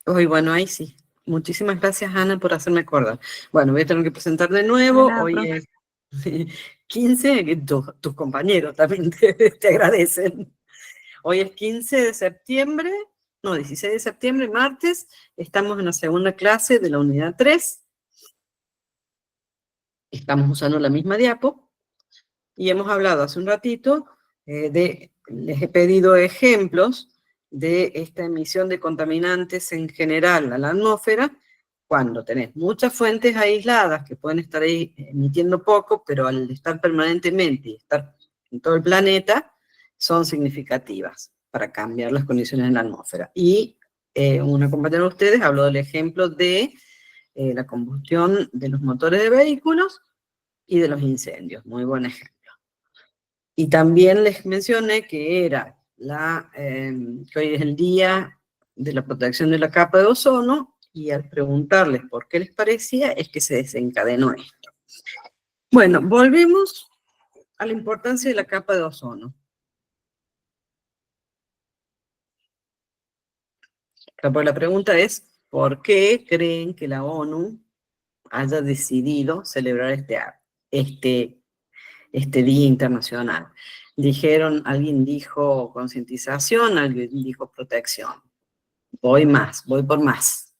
Hoy, bueno, ahí sí. Muchísimas gracias, Ana, por hacerme acordar. Bueno, voy a tener que presentar de nuevo. Nada, Hoy profe. es 15, que tus compañeros también te agradecen. Hoy es 15 de septiembre, no, 16 de septiembre, martes. Estamos en la segunda clase de la unidad 3. Estamos usando la misma diapo. Y hemos hablado hace un ratito les he pedido ejemplos de esta emisión de contaminantes en general a la atmósfera, cuando tenés muchas fuentes aisladas que pueden estar ahí emitiendo poco, pero al estar permanentemente y estar en todo el planeta, son significativas para cambiar las condiciones en la atmósfera. Y una compañera de ustedes habló del ejemplo de la combustión de los motores de vehículos y de los incendios. Muy buen ejemplo. Y también les mencioné que era que hoy es el día de la protección de la capa de ozono, y al preguntarles por qué les parecía, es que se desencadenó esto. Bueno, volvemos a la importancia de la capa de ozono. La pregunta es, ¿por qué creen que la ONU haya decidido celebrar este Día Internacional? Alguien dijo concientización, alguien dijo protección. Voy por más.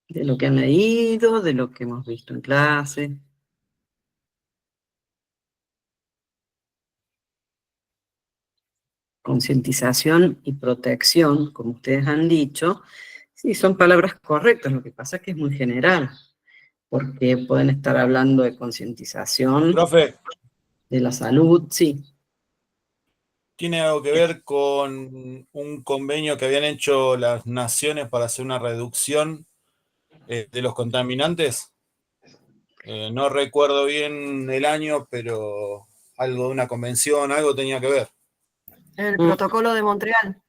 De lo que han leído, de lo que hemos visto en clase. Concientización y protección, como ustedes han dicho, sí, son palabras correctas, lo que pasa es que es muy general, porque pueden estar hablando de concientización, Profe, de la salud, sí. ¿tiene algo que ver con un convenio que habían hecho las naciones para hacer una reducción de los contaminantes? No recuerdo bien el año, pero algo de una convención, algo tenía que ver. El protocolo de Montreal.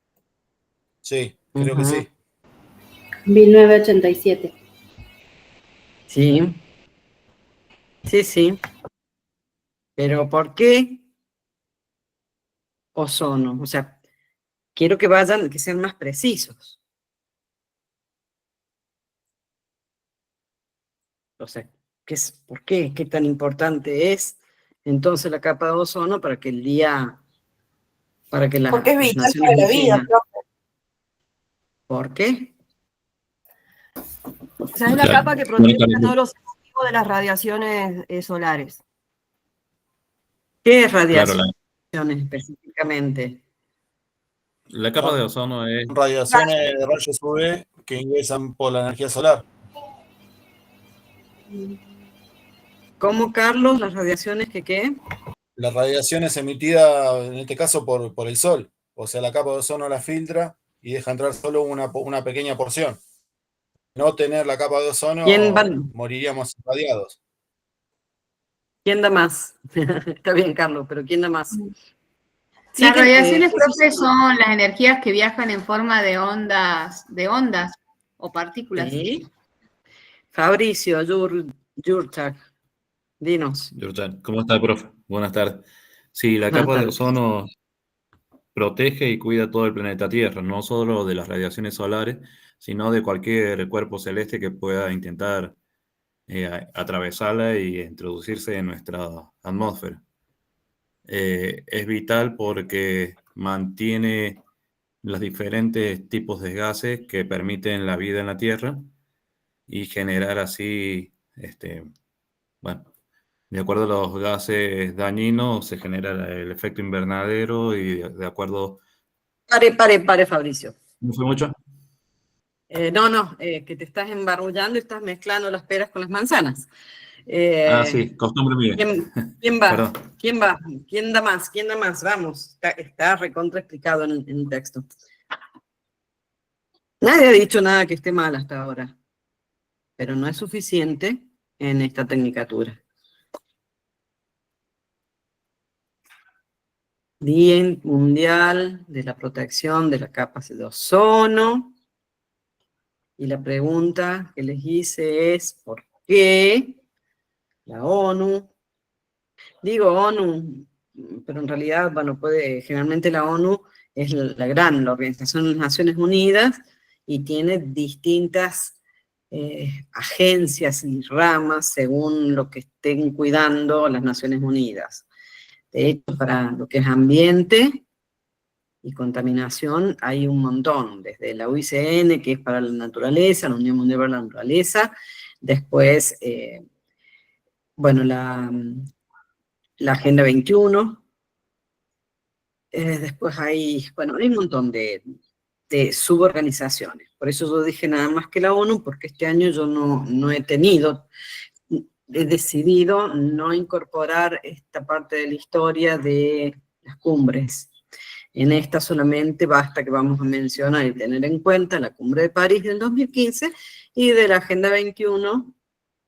Sí, creo que sí. 1987. Sí, sí. Pero ¿por qué ozono? O sea, quiero que sean más precisos. O sea, ¿por qué? ¿Qué tan importante es entonces la capa de ozono para que Porque es las vital naciones para la vida, entiendan? profe. ¿Por qué? O sea, es la capa que protege a todos los enemigos de las radiaciones solares. ¿Qué es Claro, radiación específicamente? la capa de ozono es... Radiaciones de rayos UV que ingresan por la energía solar. ¿Cómo, Carlos, las radiaciones que qué? La radiación es emitida, en este caso, por el sol. O sea, la capa de ozono la filtra y deja entrar solo una pequeña porción. No tener la capa de ozono, moriríamos irradiados. ¿Quién da más? Está bien, Carlos, pero ¿quién da más? Sí, Las radiaciones, profe, son las energías que viajan en forma de ondas o partículas. Sí. Fabricio, Yurchak, dinos. ¿Cómo está, profe? Buenas tardes. Sí, la Buenas capa de tardes. ozono protege y cuida todo el planeta Tierra, no solo de las radiaciones solares, sino de cualquier cuerpo celeste que pueda intentar atravesarla y introducirse en nuestra atmósfera. Es vital porque mantiene los diferentes tipos de gases que permiten la vida en la Tierra y generar así, bueno, de acuerdo a los gases dañinos se genera el efecto invernadero y de acuerdo... Pare, Fabricio. ¿No fue mucho? Que te estás embarullando y estás mezclando las peras con las manzanas. Sí, costumbre mía. ¿Quién va? Perdón. ¿Quién va? ¿Quién da más? ¿Quién da más? Vamos, está recontra explicado en el texto. Nadie ha dicho nada que esté mal hasta ahora, pero no es suficiente en esta tecnicatura. Día Mundial de la Protección de la Capa de Ozono. Y la pregunta que les hice es, ¿por qué la ONU Digo ONU, pero en realidad, bueno, generalmente la ONU es la Organización de las Naciones Unidas y tiene distintas agencias y ramas según lo que estén cuidando las Naciones Unidas. De hecho, para lo que es ambiente y contaminación hay un montón, desde la UICN, que es para la naturaleza, la Unión Mundial para la Naturaleza, después, bueno, la Agenda 21, después hay un montón de suborganizaciones. Por eso yo dije nada más que la ONU, porque este año yo no he decidido no incorporar esta parte de la historia de las cumbres. En esta solamente basta que vamos a mencionar y tener en cuenta la Cumbre de París del 2015 y de la Agenda 21,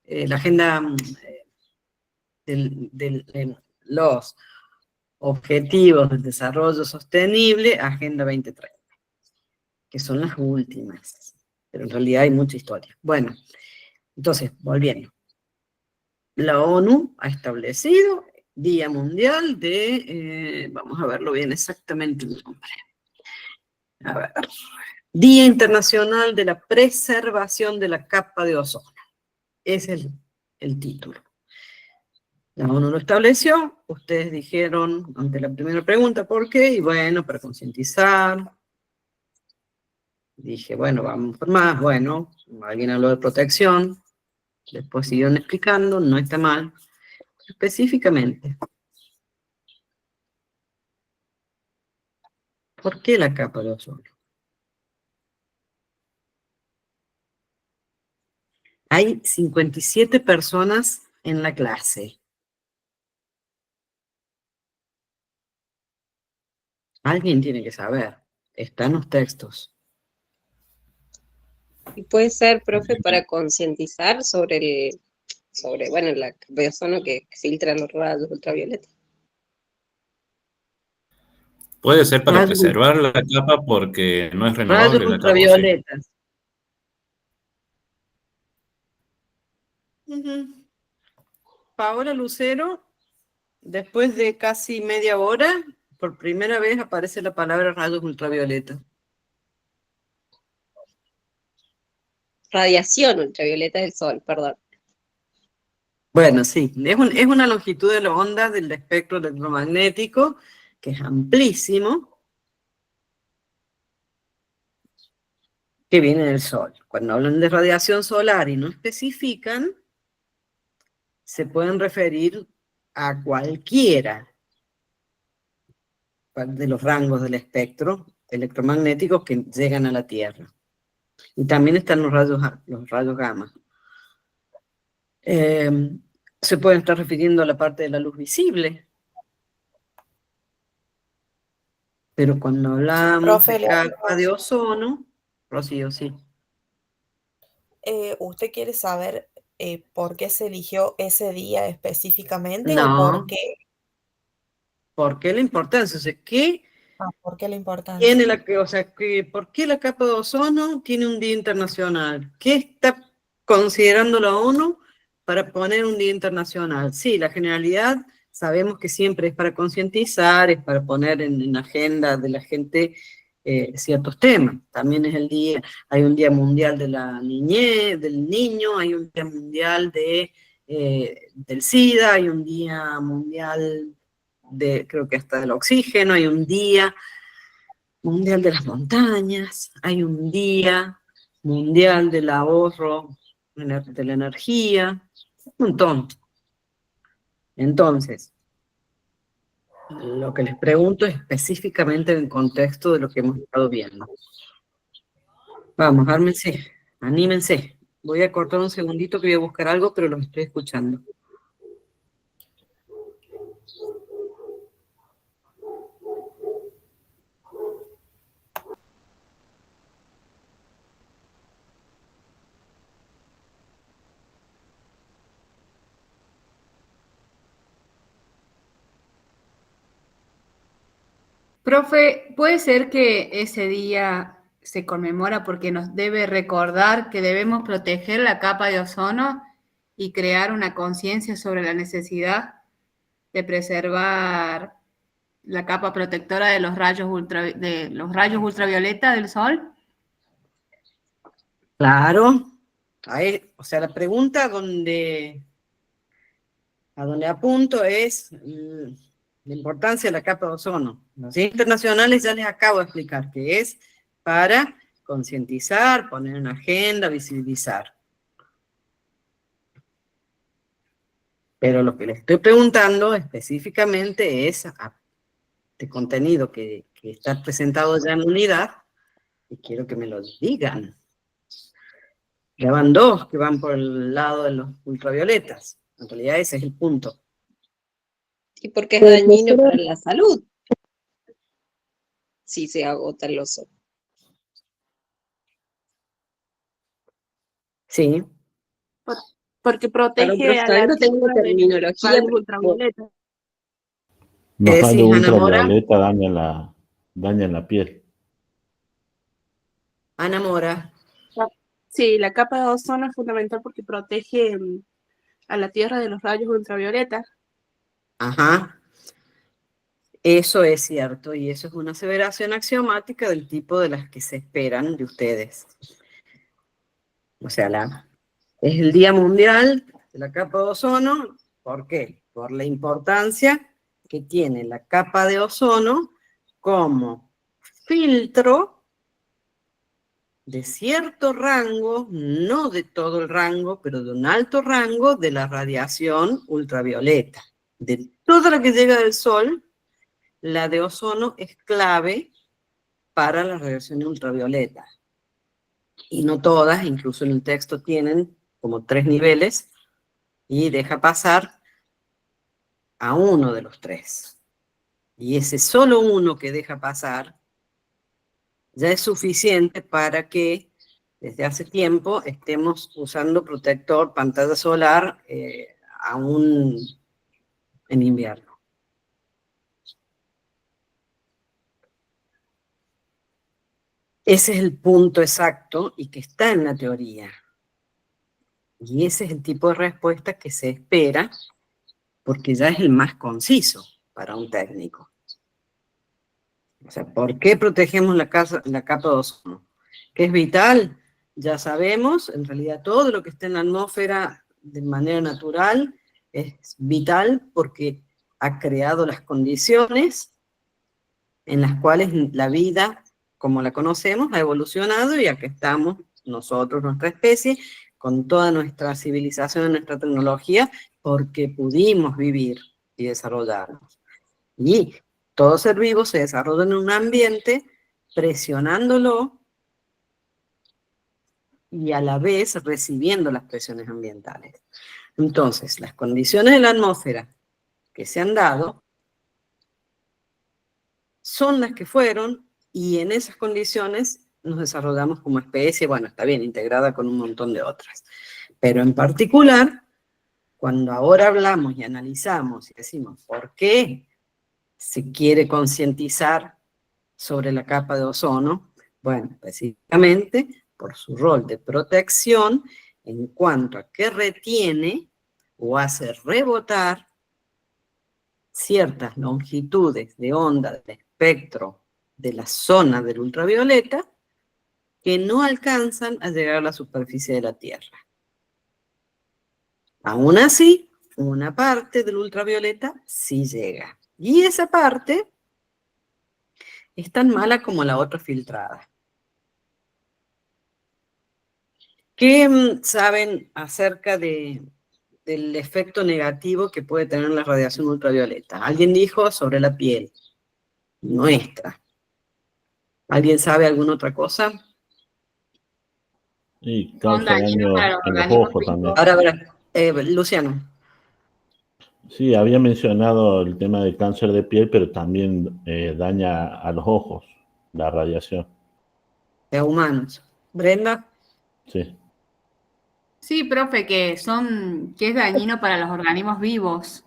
la Agenda de los Objetivos del Desarrollo Sostenible, Agenda 2030, que son las últimas, pero en realidad hay mucha historia. Bueno, entonces, volviendo. La ONU ha establecido Día Mundial de, vamos a verlo bien exactamente el nombre. A ver, Día Internacional de la Preservación de la Capa de Ozono. Ese es el título. La ONU lo estableció, ustedes dijeron ante la primera pregunta, ¿por qué? Y bueno, para concientizar. Dije, bueno, vamos por más, bueno, alguien habló de protección, después siguieron explicando, no está mal. Específicamente, ¿por qué la capa de ozono? Hay 57 personas en la clase. Alguien tiene que saber, está en los textos. Y puede ser, profe, para concientizar sobre bueno, la capa de ozono que filtran los rayos ultravioleta. Puede ser para preservar la capa porque no es renovable Rayos la capa. ultravioletas. Paola Lucero, después de casi media hora, por primera vez aparece la palabra rayos ultravioleta. Radiación ultravioleta del sol, perdón. Bueno, sí, es una longitud de la onda del espectro electromagnético, que es amplísimo, que viene del Sol. Cuando hablan de radiación solar y no especifican, se pueden referir a cualquiera de los rangos del espectro electromagnético que llegan a la Tierra. Y también están los rayos gamma. Se pueden estar refiriendo a la parte de la luz visible. Pero cuando hablamos de capa de ozono, Rocío, sí. ¿Usted quiere saber por qué se eligió ese día específicamente No. o por qué? ¿Por qué la importancia? O sea, ¿qué ¿Por qué la importancia? tiene ¿por qué la capa de ozono tiene un día internacional? ¿Qué está considerando la ONU para poner un día internacional? Sí, la generalidad sabemos que siempre es para concientizar, es para poner en la agenda de la gente ciertos temas. También es hay un día mundial de la niñez, del niño, hay un día mundial del SIDA, hay un día mundial creo que hasta del oxígeno, hay un día mundial de las montañas, hay un día mundial del ahorro de la energía, un montón. Entonces, lo que les pregunto es específicamente en el contexto de lo que hemos estado viendo. Vamos, ármense, anímense. Voy a cortar un segundito que voy a buscar algo, pero los estoy escuchando. Profe, ¿puede ser que ese día se conmemora porque nos debe recordar que debemos proteger la capa de ozono y crear una conciencia sobre la necesidad de preservar la capa protectora de los rayos ultravioleta del sol? Claro. O sea, la pregunta a donde apunto es la importancia de la capa de ozono. Los internacionales ya les acabo de explicar que es para concientizar, poner en agenda, visibilizar. Pero lo que les estoy preguntando específicamente es de contenido que está presentado ya en unidad, y quiero que me lo digan. Ya van dos que van por el lado de los ultravioletas. En realidad ese es el punto. ¿Y por qué es dañino para la salud? Si se agota el ozono. Sí. Porque protege a Todavía la no tengo Tierra de terminología. rayos ultravioletas. Los Sí, rayos Ana Mora. ultravioleta dañan la piel. Ana Mora. Sí, la capa de ozono es fundamental porque protege a la Tierra de los rayos ultravioletas. Ajá. Eso es cierto, y eso es una aseveración axiomática del tipo de las que se esperan de ustedes. O sea, es el Día Mundial de la Capa de Ozono. ¿Por qué? Por la importancia que tiene la capa de ozono como filtro de cierto rango, no de todo el rango, pero de un alto rango de la radiación ultravioleta. De toda la que llega del Sol, la de ozono es clave para la radiación ultravioleta. Y no todas, incluso en el texto tienen como 3 niveles, y deja pasar a uno de los 3. Y ese solo uno que deja pasar ya es suficiente para que desde hace tiempo estemos usando protector pantalla solar aún en invierno. Ese es el punto exacto y que está en la teoría. Y ese es el tipo de respuesta que se espera, porque ya es el más conciso para un técnico. O sea, ¿por qué protegemos la capa de ozono? ¿Que es vital? Ya sabemos, en realidad todo lo que está en la atmósfera de manera natural es vital porque ha creado las condiciones en las cuales la vida, como la conocemos, ha evolucionado, y aquí estamos nosotros, nuestra especie, con toda nuestra civilización, nuestra tecnología, porque pudimos vivir y desarrollarnos. Y todo ser vivo se desarrolla en un ambiente presionándolo y a la vez recibiendo las presiones ambientales. Entonces, las condiciones de la atmósfera que se han dado son las que fueron, y en esas condiciones nos desarrollamos como especie, bueno, está bien, integrada con un montón de otras. Pero en particular, cuando ahora hablamos y analizamos y decimos, ¿por qué se quiere concientizar sobre la capa de ozono? Bueno, específicamente por su rol de protección en cuanto a que retiene o hace rebotar ciertas longitudes de onda del espectro de la zona del ultravioleta que no alcanzan a llegar a la superficie de la Tierra. Aún así, una parte del ultravioleta sí llega. Y esa parte es tan mala como la otra filtrada. ¿Qué saben acerca del efecto negativo que puede tener la radiación ultravioleta? Alguien dijo sobre la piel nuestra. ¿Alguien sabe alguna otra cosa? Y causa dañino daño para los en los organismos ojos también. Ahora, Luciano. Sí, había mencionado el tema del cáncer de piel, pero también daña a los ojos, la radiación. De humanos. Brenda. Sí. Sí, profe, que es dañino para los organismos vivos.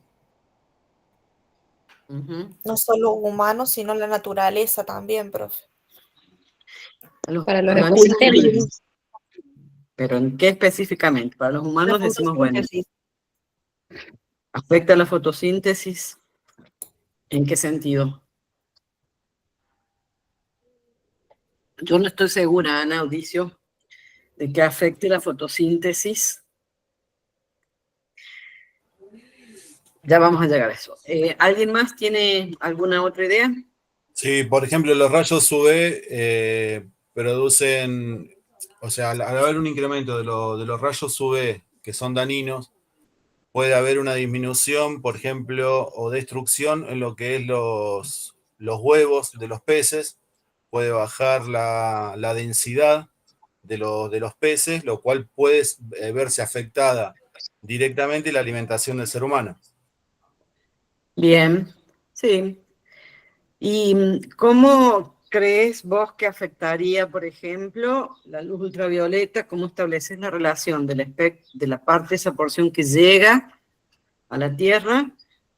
No solo humanos, sino la naturaleza también, profe. Para los organismos ecosistemas. vivos. ¿Pero en qué específicamente? Para los humanos decimos, bueno, ¿Afecta la fotosíntesis? ¿En qué sentido? Yo no estoy segura, Ana Audicio, de que afecte la fotosíntesis. Ya vamos a llegar a eso. ¿Alguien más tiene alguna otra idea? Sí, por ejemplo, los rayos UV producen, o sea, al haber un incremento de los rayos UV que son dañinos, puede haber una disminución, por ejemplo, o destrucción en lo que es los huevos de los peces, puede bajar la densidad de los peces, lo cual puede verse afectada directamente la alimentación del ser humano. Bien, sí. ¿Y cómo crees vos que afectaría, por ejemplo, la luz ultravioleta? ¿Cómo estableces la relación de la parte, esa porción que llega a la Tierra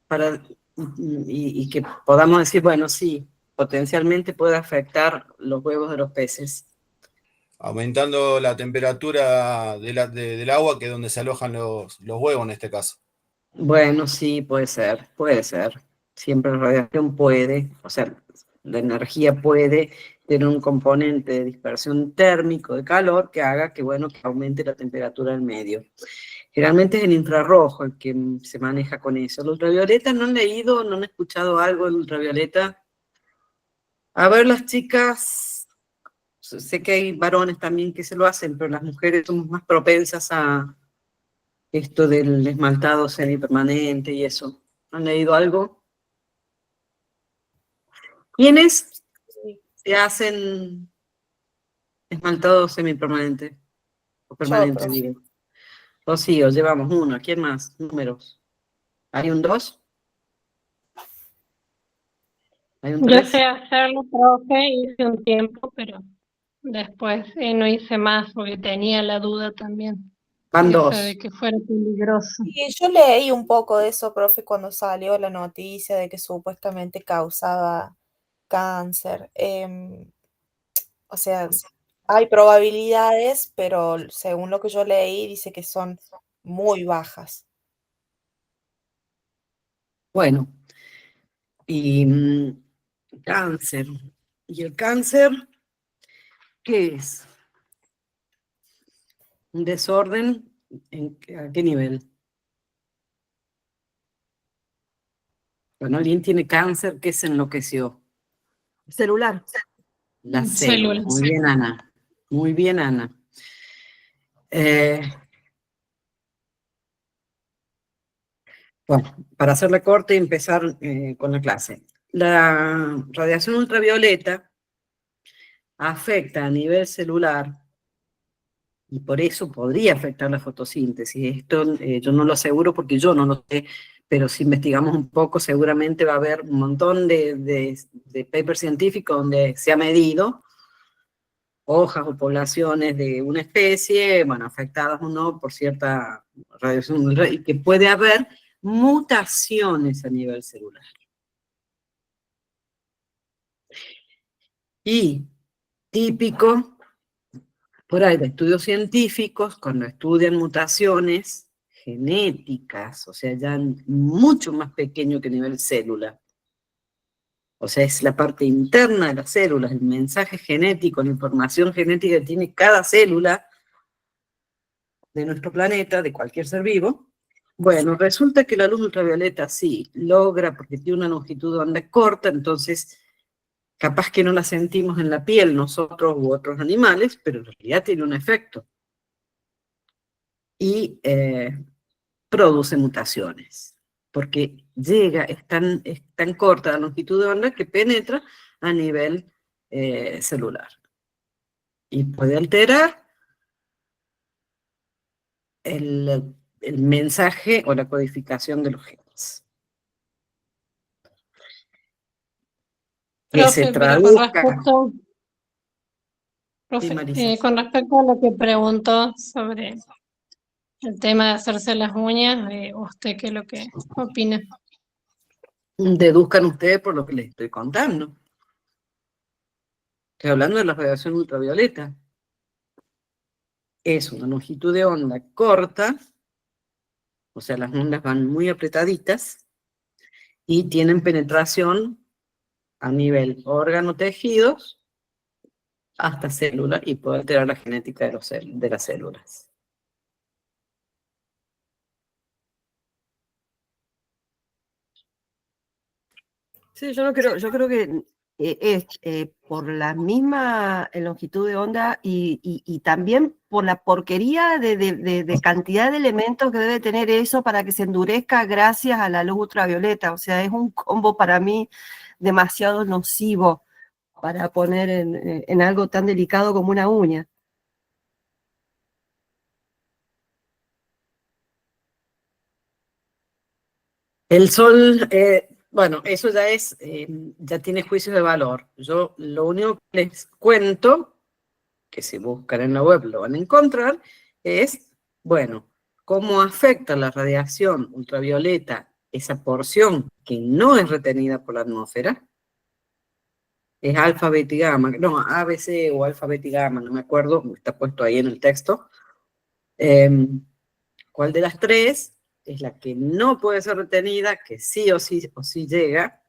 para, y que podamos decir, bueno, sí, potencialmente puede afectar los huevos de los peces? Aumentando la temperatura del agua, que es donde se alojan los huevos en este caso. Bueno, sí, puede ser, puede ser. Siempre la radiación puede, o sea, la energía puede tener un componente de dispersión térmico de calor que haga que, bueno, que aumente la temperatura del medio. Generalmente es el infrarrojo el que se maneja con eso. El ultravioleta, ¿no han leído, no han escuchado algo del ultravioleta? A ver, las chicas, sé que hay varones también que se lo hacen, pero las mujeres somos más propensas a esto del esmaltado semipermanente y eso. ¿Han leído algo? ¿Quiénes se hacen esmaltado semipermanente? O Yo, permanente, profe. digo. Rocío, llevamos uno. ¿Quién más? Números. ¿Hay un 2? ¿Hay un Yo 3? sé hacerlo, profe, hice un tiempo, pero después no hice más porque tenía la duda también. Van Esa 2. de que fuera peligroso. Y yo leí un poco de eso, profe, cuando salió la noticia de que supuestamente causaba cáncer. O sea, hay probabilidades, pero según lo que yo leí, dice que son muy bajas. Bueno, y cáncer. ¿Y el cáncer qué es? ¿Un desorden? ¿A qué nivel? Cuando alguien tiene cáncer, ¿qué se enloqueció? Celular. Las células. Células. Muy bien, Ana. Muy bien, Ana. Bueno, para hacerle corte y empezar con la clase. La radiación ultravioleta afecta a nivel celular y por eso podría afectar la fotosíntesis. Esto yo no lo aseguro porque yo no lo sé, pero si investigamos un poco seguramente va a haber un montón de papers científicos donde se ha medido hojas o poblaciones de una especie, bueno, afectadas o no por cierta radiación, y que puede haber mutaciones a nivel celular. Y típico, por ahí, de estudios científicos, cuando estudian mutaciones genéticas, o sea, ya mucho más pequeño que nivel célula. O sea, es la parte interna de las células, el mensaje genético, la información genética que tiene cada célula de nuestro planeta, de cualquier ser vivo. Bueno, resulta que la luz ultravioleta sí logra, porque tiene una longitud de onda corta, entonces capaz que no la sentimos en la piel nosotros u otros animales, pero en realidad tiene un efecto. Y produce mutaciones, porque llega, es tan corta la longitud de onda que penetra a nivel celular. Y puede alterar el mensaje o la codificación de los genes. Que se Profe, pero traduzca. con respecto a lo que preguntó sobre el tema de hacerse las uñas, ¿usted qué es lo que opina? Deduzcan ustedes por lo que les estoy contando. Estoy hablando de la radiación ultravioleta. Es una longitud de onda corta, o sea, las ondas van muy apretaditas y tienen penetración a nivel órgano-tejidos hasta células y puede alterar la genética de las células. Sí, yo creo que es por la misma longitud de onda y también por la porquería de cantidad de elementos que debe tener eso para que se endurezca gracias a la luz ultravioleta. O sea, es un combo para mí demasiado nocivo para poner en algo tan delicado como una uña. El sol, bueno, eso ya es, ya tiene juicio de valor. Yo lo único que les cuento, que si buscan en la web lo van a encontrar, es, bueno, cómo afecta la radiación ultravioleta esa porción que no es retenida por la atmósfera. Es alfa, beta y gamma, no, ABC o alfa, beta y gamma, no me acuerdo, está puesto ahí en el texto. ¿Cuál de las tres es la que no puede ser retenida, que sí o sí llega?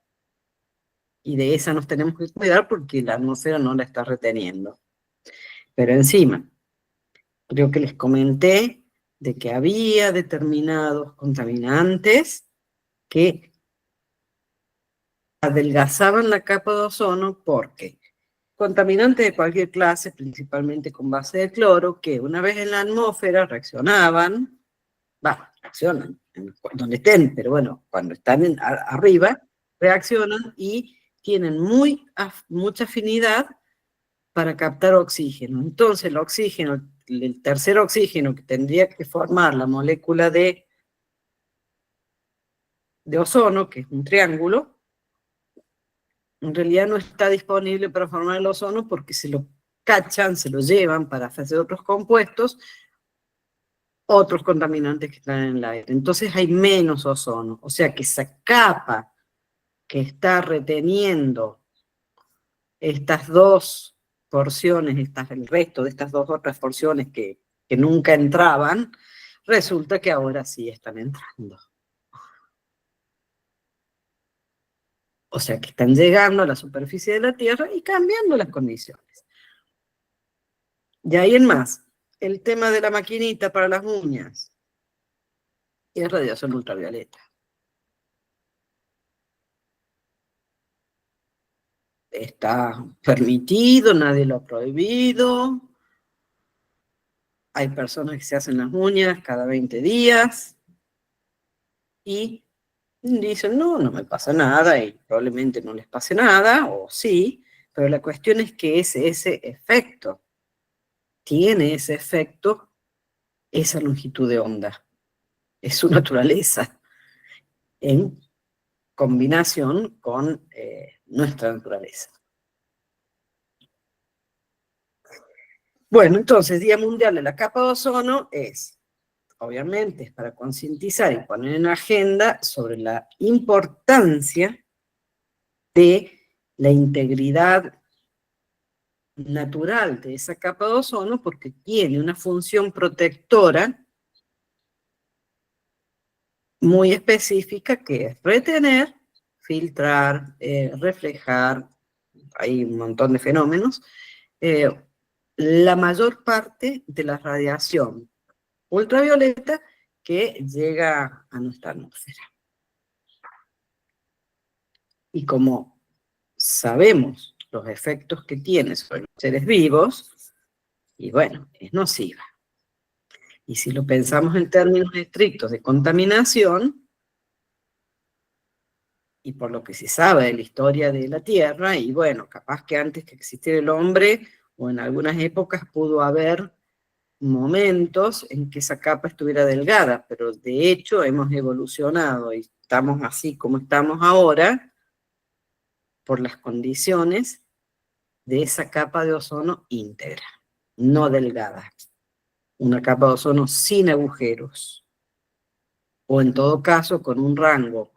Y de esa nos tenemos que cuidar porque la atmósfera no la está reteniendo. Pero encima, creo que les comenté de que había determinados contaminantes que adelgazaban la capa de ozono porque contaminantes de cualquier clase, principalmente con base de cloro, que una vez en la atmósfera reaccionaban, reaccionan donde estén, pero bueno, cuando están arriba, reaccionan y tienen mucha afinidad para captar oxígeno. Entonces el oxígeno, el tercer oxígeno que tendría que formar la molécula de ozono, que es un triángulo, en realidad no está disponible para formar el ozono porque se lo cachan, se lo llevan para hacer otros compuestos, otros contaminantes que están en el aire. Entonces hay menos ozono, o sea que esa capa que está reteniendo estas dos porciones, el resto de estas dos otras porciones que nunca entraban, resulta que ahora sí están entrando. O sea que están llegando a la superficie de la Tierra y cambiando las condiciones. Y ahí en más, el tema de la maquinita para las uñas es radiación ultravioleta. Está permitido, nadie lo ha prohibido. Hay personas que se hacen las uñas cada 20 días y dicen, no me pasa nada y probablemente no les pase nada, o sí, pero la cuestión es que ese efecto, tiene ese efecto, esa longitud de onda, es su naturaleza, en combinación con nuestra naturaleza. Bueno, entonces, Día Mundial de la Capa de Ozono es, obviamente, es para concientizar y poner en agenda sobre la importancia de la integridad natural de esa capa de ozono porque tiene una función protectora muy específica que es retener, filtrar, reflejar, hay un montón de fenómenos, la mayor parte de la radiación ultravioleta que llega a nuestra atmósfera. Y como sabemos los efectos que tiene sobre los seres vivos, y bueno, es nociva. Y si lo pensamos en términos estrictos de contaminación, y por lo que se sabe de la historia de la Tierra, y bueno, capaz que antes que existiera el hombre, o en algunas épocas pudo haber momentos en que esa capa estuviera delgada, pero de hecho hemos evolucionado y estamos así como estamos ahora, por las condiciones de esa capa de ozono íntegra, no delgada. Una capa de ozono sin agujeros, o en todo caso con un rango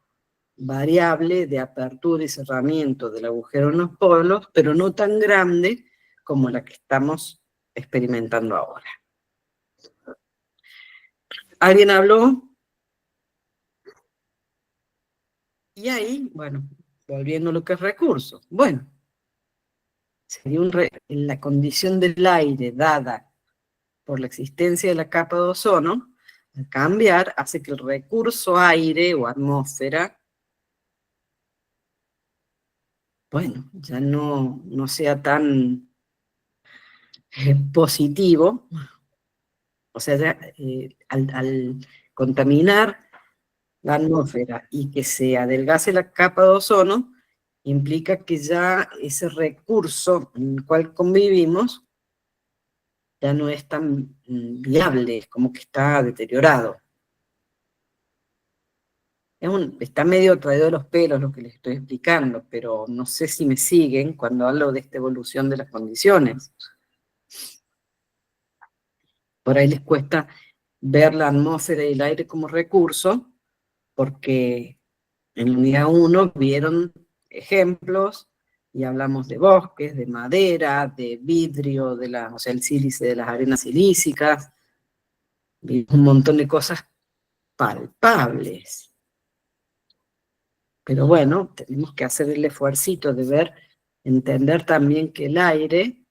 variable de apertura y cerramiento del agujero en los polos, pero no tan grande como la que estamos experimentando ahora. Alguien habló Y ahí, bueno, volviendo a lo que es recurso. Bueno, sería la condición del aire dada por la existencia de la capa de ozono, al cambiar, hace que el recurso aire o atmósfera, bueno, ya no sea tan positivo. O sea, ya, al contaminar la atmósfera y que se adelgace la capa de ozono, implica que ya ese recurso en el cual convivimos ya no es tan viable, es como que está deteriorado. Está medio traído de los pelos lo que les estoy explicando, pero no sé si me siguen cuando hablo de esta evolución de las condiciones. Por ahí les cuesta ver la atmósfera y el aire como recurso, porque en la unidad 1 vieron ejemplos y hablamos de bosques, de madera, de vidrio, o sea, el sílice de las arenas silícicas, vimos un montón de cosas palpables. Pero bueno, tenemos que hacer el esfuercito de entender también que el aire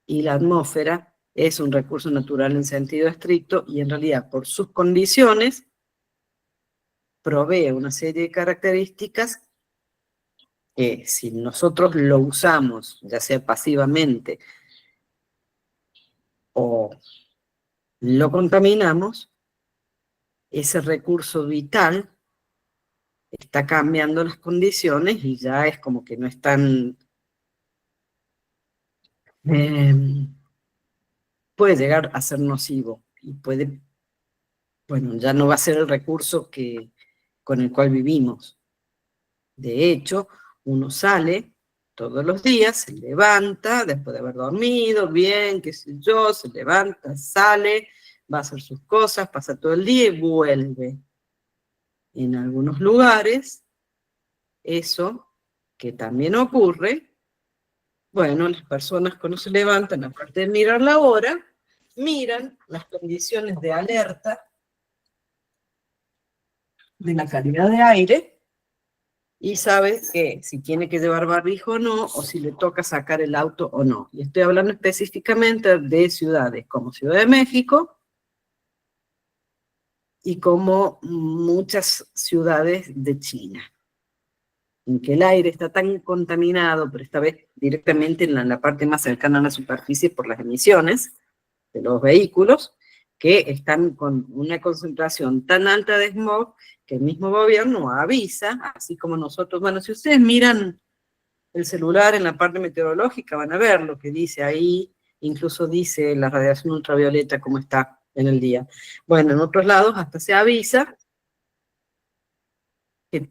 y la atmósfera es un recurso natural en sentido estricto y en realidad por sus condiciones provee una serie de características que si nosotros lo usamos, ya sea pasivamente o lo contaminamos, ese recurso vital está cambiando las condiciones y ya es como que no es tan... puede llegar a ser nocivo y puede, bueno, ya no va a ser el recurso con el cual vivimos. De hecho, uno sale todos los días, se levanta, después de haber dormido bien, qué sé yo, se levanta, sale, va a hacer sus cosas, pasa todo el día y vuelve. En algunos lugares, eso, que también ocurre, bueno, las personas cuando se levantan, aparte de mirar la hora, miran las condiciones de alerta de la calidad de aire, y sabe que si tiene que llevar barbijo o no, o si le toca sacar el auto o no. Y estoy hablando específicamente de ciudades como Ciudad de México y como muchas ciudades de China, en que el aire está tan contaminado, pero esta vez directamente en la parte más cercana a la superficie por las emisiones de los vehículos, que están con una concentración tan alta de smog que el mismo gobierno avisa, así como nosotros, bueno, si ustedes miran el celular en la parte meteorológica van a ver lo que dice ahí, incluso dice la radiación ultravioleta cómo está en el día. Bueno, en otros lados hasta se avisa que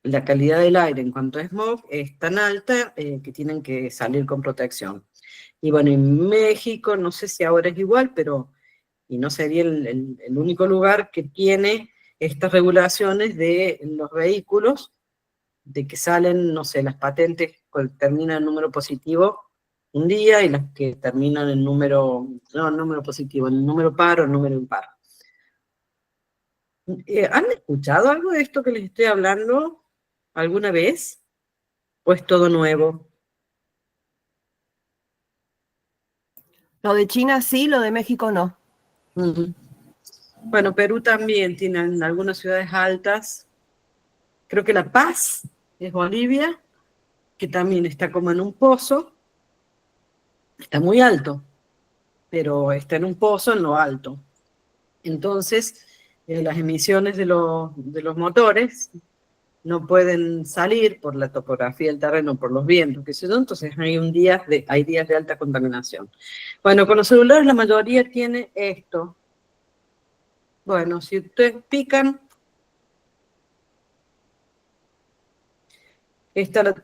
la calidad del aire en cuanto a smog es tan alta que tienen que salir con protección. Y bueno, en México, no sé si ahora es igual, pero y no sería el único lugar que tiene estas regulaciones de los vehículos, de que salen, no sé, las patentes terminan en número positivo un día y las que terminan en número, no, número positivo, en número par o número impar. ¿Han escuchado algo de esto que les estoy hablando alguna vez? ¿O es todo nuevo? Lo de China sí, lo de México no. Bueno, Perú también tiene algunas ciudades altas. Creo que La Paz es Bolivia, que también está como en un pozo. Está muy alto, pero está en un pozo en lo alto. Entonces, las emisiones de los motores no pueden salir por la topografía del terreno, por los vientos, qué sé yo, entonces hay días de alta contaminación. Bueno, con los celulares la mayoría tiene esto. Bueno, si ustedes pican,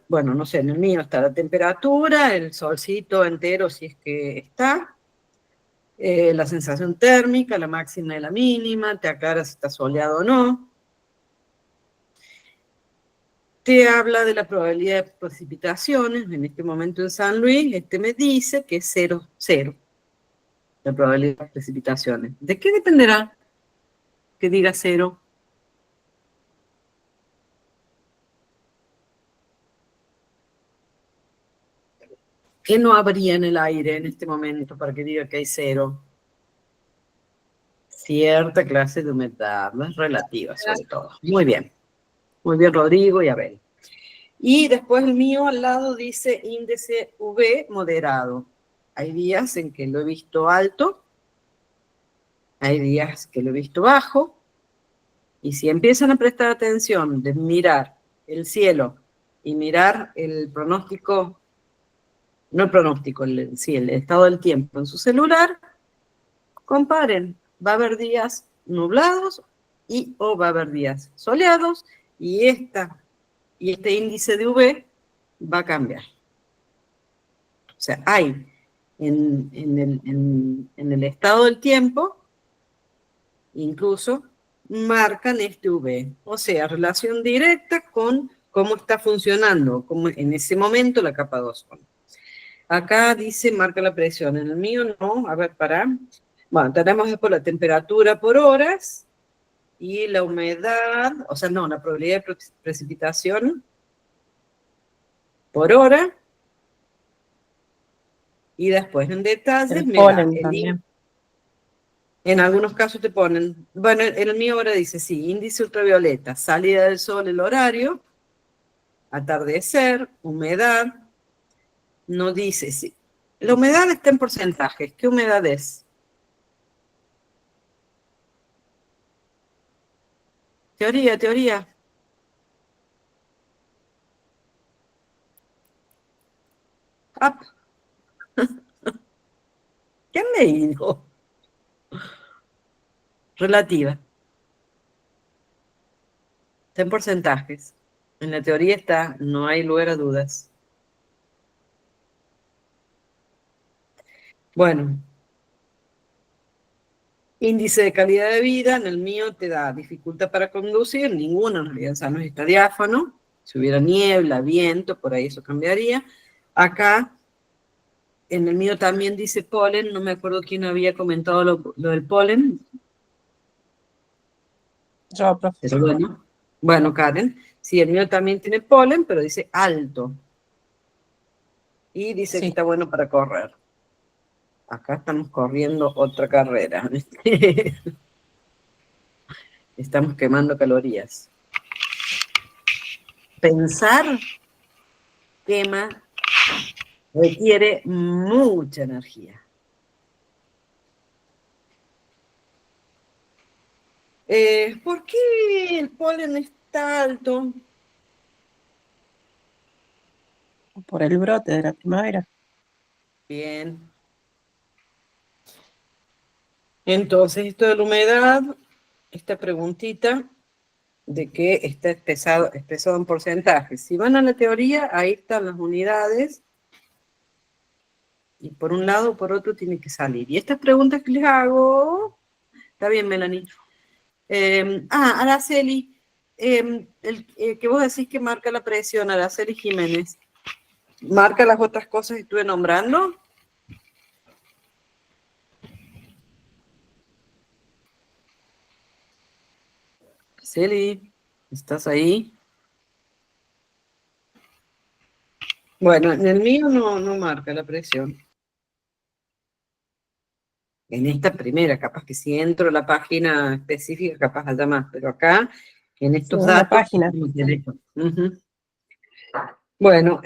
bueno, no sé, en el mío está la temperatura, el solcito entero si es que está, la sensación térmica, la máxima y la mínima, te aclara si está soleado o no. Te habla de la probabilidad de precipitaciones, en este momento en San Luis, me dice que es 0,0 la probabilidad de precipitaciones. ¿De qué dependerá que diga 0? ¿Qué no habría en el aire en este momento para que diga que hay cero? Cierta clase de humedad, más relativa sobre todo. Muy bien, Rodrigo y Abel. Y después el mío al lado dice índice UV moderado. Hay días en que lo he visto alto, hay días que lo he visto bajo, y si empiezan a prestar atención de mirar el cielo y mirar el pronóstico, no el pronóstico, sí, el estado del tiempo en su celular, comparen, va a haber días nublados o va a haber días soleados, y este índice de UV va a cambiar. O sea, hay en el estado del tiempo, incluso marcan este UV, o sea, relación directa con cómo está funcionando, como en ese momento la capa de ozono. Acá dice marca la presión, en el mío no, a ver, bueno, tenemos después la temperatura por horas y la humedad, o sea, no, la probabilidad de precipitación por hora. Y después en detalles El polen también. En algunos casos te ponen, bueno, en el mío ahora dice, sí, índice ultravioleta, salida del sol, el horario, atardecer, humedad, no dice, sí. La humedad está en porcentajes, ¿qué humedad es? Teoría. Ah. ¿Qué han leído? Relativa. Está en porcentajes. En la teoría está, no hay lugar a dudas. Bueno. Índice de calidad de vida, en el mío te da dificultad para conducir, ninguno en realidad, o sea, no está diáfano. Si hubiera niebla, viento, por ahí eso cambiaría. Acá, en el mío también dice polen, no me acuerdo quién había comentado lo del polen. Yo, profe. Pero bueno, Karen, sí, el mío también tiene polen, pero dice alto. Y dice que está bueno para correr. Acá estamos corriendo otra carrera. Estamos quemando calorías. Pensar requiere mucha energía. ¿Por qué el polen está alto? Por el brote de la primavera. Bien. Entonces, esto de la humedad, esta preguntita de que está expresado en porcentajes. Si van a la teoría, ahí están las unidades. Y por un lado o por otro tiene que salir. Y estas preguntas que les hago, está bien, Melanie. Araceli, que vos decís que marca la presión, Araceli Jiménez, ¿marca las otras cosas que estuve nombrando? Araceli, ¿estás ahí? Bueno, en el mío no marca la presión. En esta primera, capaz que si entro a la página específica, capaz haya más, pero acá, en estos Segunda datos... página. Bueno,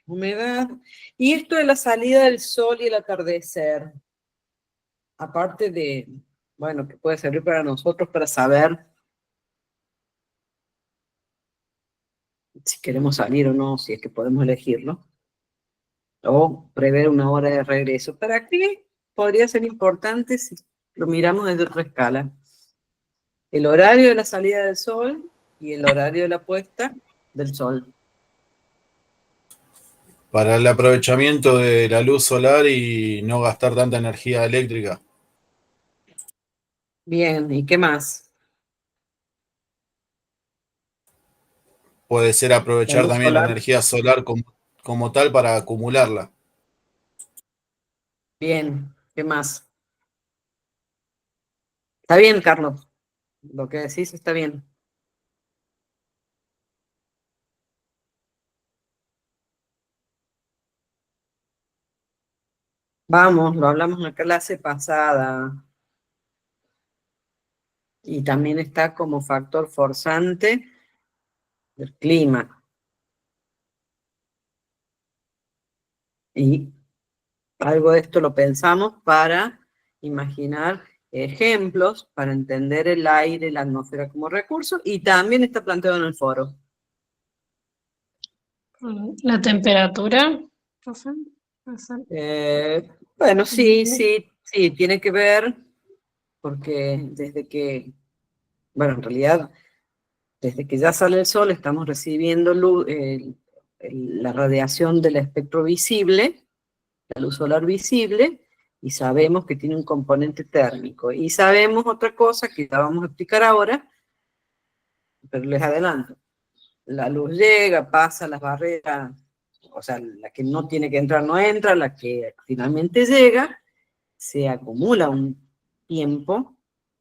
humedad. Y esto de la salida del sol y el atardecer, aparte de, bueno, que puede servir para nosotros para saber si queremos salir o no, si es que podemos elegirlo, o prever una hora de regreso. ¿Para qué podría ser importante si lo miramos desde otra escala? El horario de la salida del sol y el horario de la puesta del sol. Para el aprovechamiento de la luz solar y no gastar tanta energía eléctrica. Bien, ¿y qué más? Puede ser La aprovechar luz también la solar. energía solar como tal para acumularla. Bien, ¿qué más? Está bien, Carlos. Lo que decís está bien. Vamos, lo hablamos en la clase pasada. Y también está como factor forzante del clima. Y algo de esto lo pensamos para imaginar ejemplos, para entender el aire, la atmósfera como recurso, y también está planteado en el foro. La temperatura, profe, Bueno, sí, tiene que ver, porque desde que, bueno, en realidad, desde que ya sale el sol, estamos recibiendo luz, la radiación del espectro visible, la luz solar visible, y sabemos que tiene un componente térmico. Y sabemos otra cosa que ya vamos a explicar ahora, pero les adelanto. La luz llega, pasa las barreras, o sea, la que no tiene que entrar no entra, la que finalmente llega, se acumula un tiempo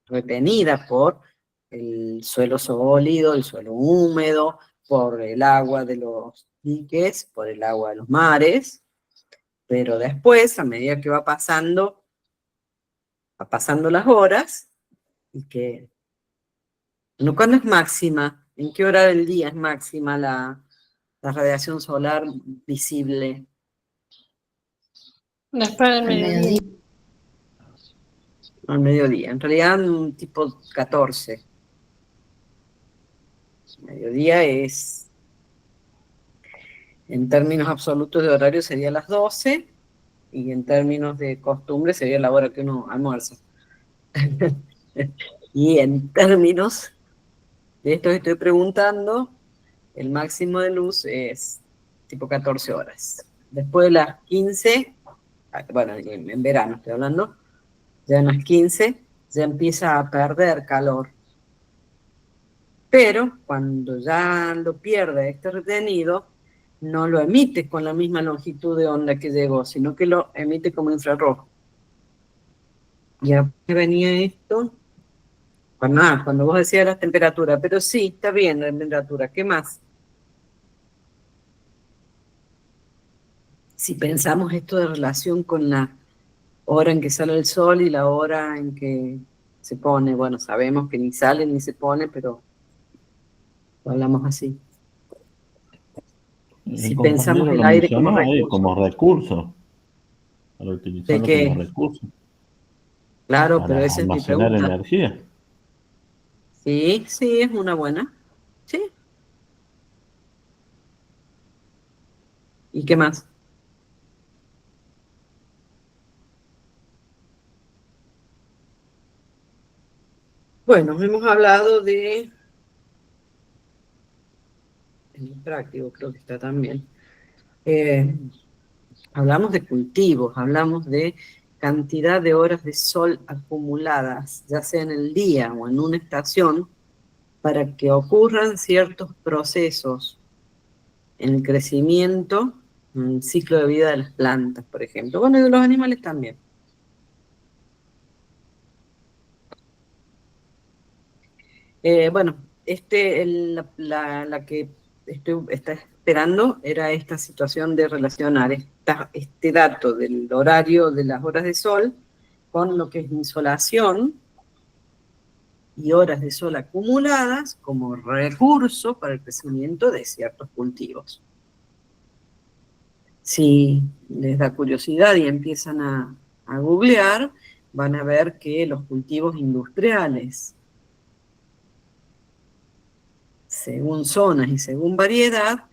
retenida por el suelo sólido, el suelo húmedo, por el agua de los diques, por el agua de los mares, pero después, a medida que va pasando las horas, y que, no, ¿cuándo es máxima? ¿En qué hora del día es máxima la radiación solar visible? después del mediodía. Al mediodía, en realidad tipo 14. Mediodía es, en términos absolutos de horario sería las 12, y en términos de costumbre sería la hora que uno almuerza. Y en términos de esto que estoy preguntando, el máximo de luz es tipo 14 horas. Después de las 15, bueno, en verano estoy hablando, ya en las 15 ya empieza a perder calor. Pero cuando ya lo pierde este retenido, no lo emite con la misma longitud de onda que llegó, sino que lo emite como infrarrojo. ¿Y a qué venía esto? Pues nada, cuando vos decías la temperatura, pero sí, está bien la temperatura, ¿qué más? Si pensamos esto de relación con la hora en que sale el sol y la hora en que se pone, bueno, sabemos que ni sale ni se pone, pero lo hablamos así. Si El pensamos compañero el lo aire como mencionó ahí recurso. como recurso, para ¿De utilizarlo qué? como recurso, Claro, pero para esa es mi almacenar pregunta. energía. Sí, sí, es una buena. Sí. ¿Y qué más? Bueno, hemos hablado de, en el práctico creo que está también, hablamos de cultivos, hablamos de cantidad de horas de sol acumuladas, ya sea en el día o en una estación, para que ocurran ciertos procesos en el crecimiento, en el ciclo de vida de las plantas, por ejemplo. Bueno, y de los animales también. Bueno, la que está esperando era esta situación de relacionar este dato del horario de las horas de sol con lo que es insolación y horas de sol acumuladas como recurso para el crecimiento de ciertos cultivos. Si les da curiosidad y empiezan a googlear, van a ver que los cultivos industriales, según zonas y según variedad,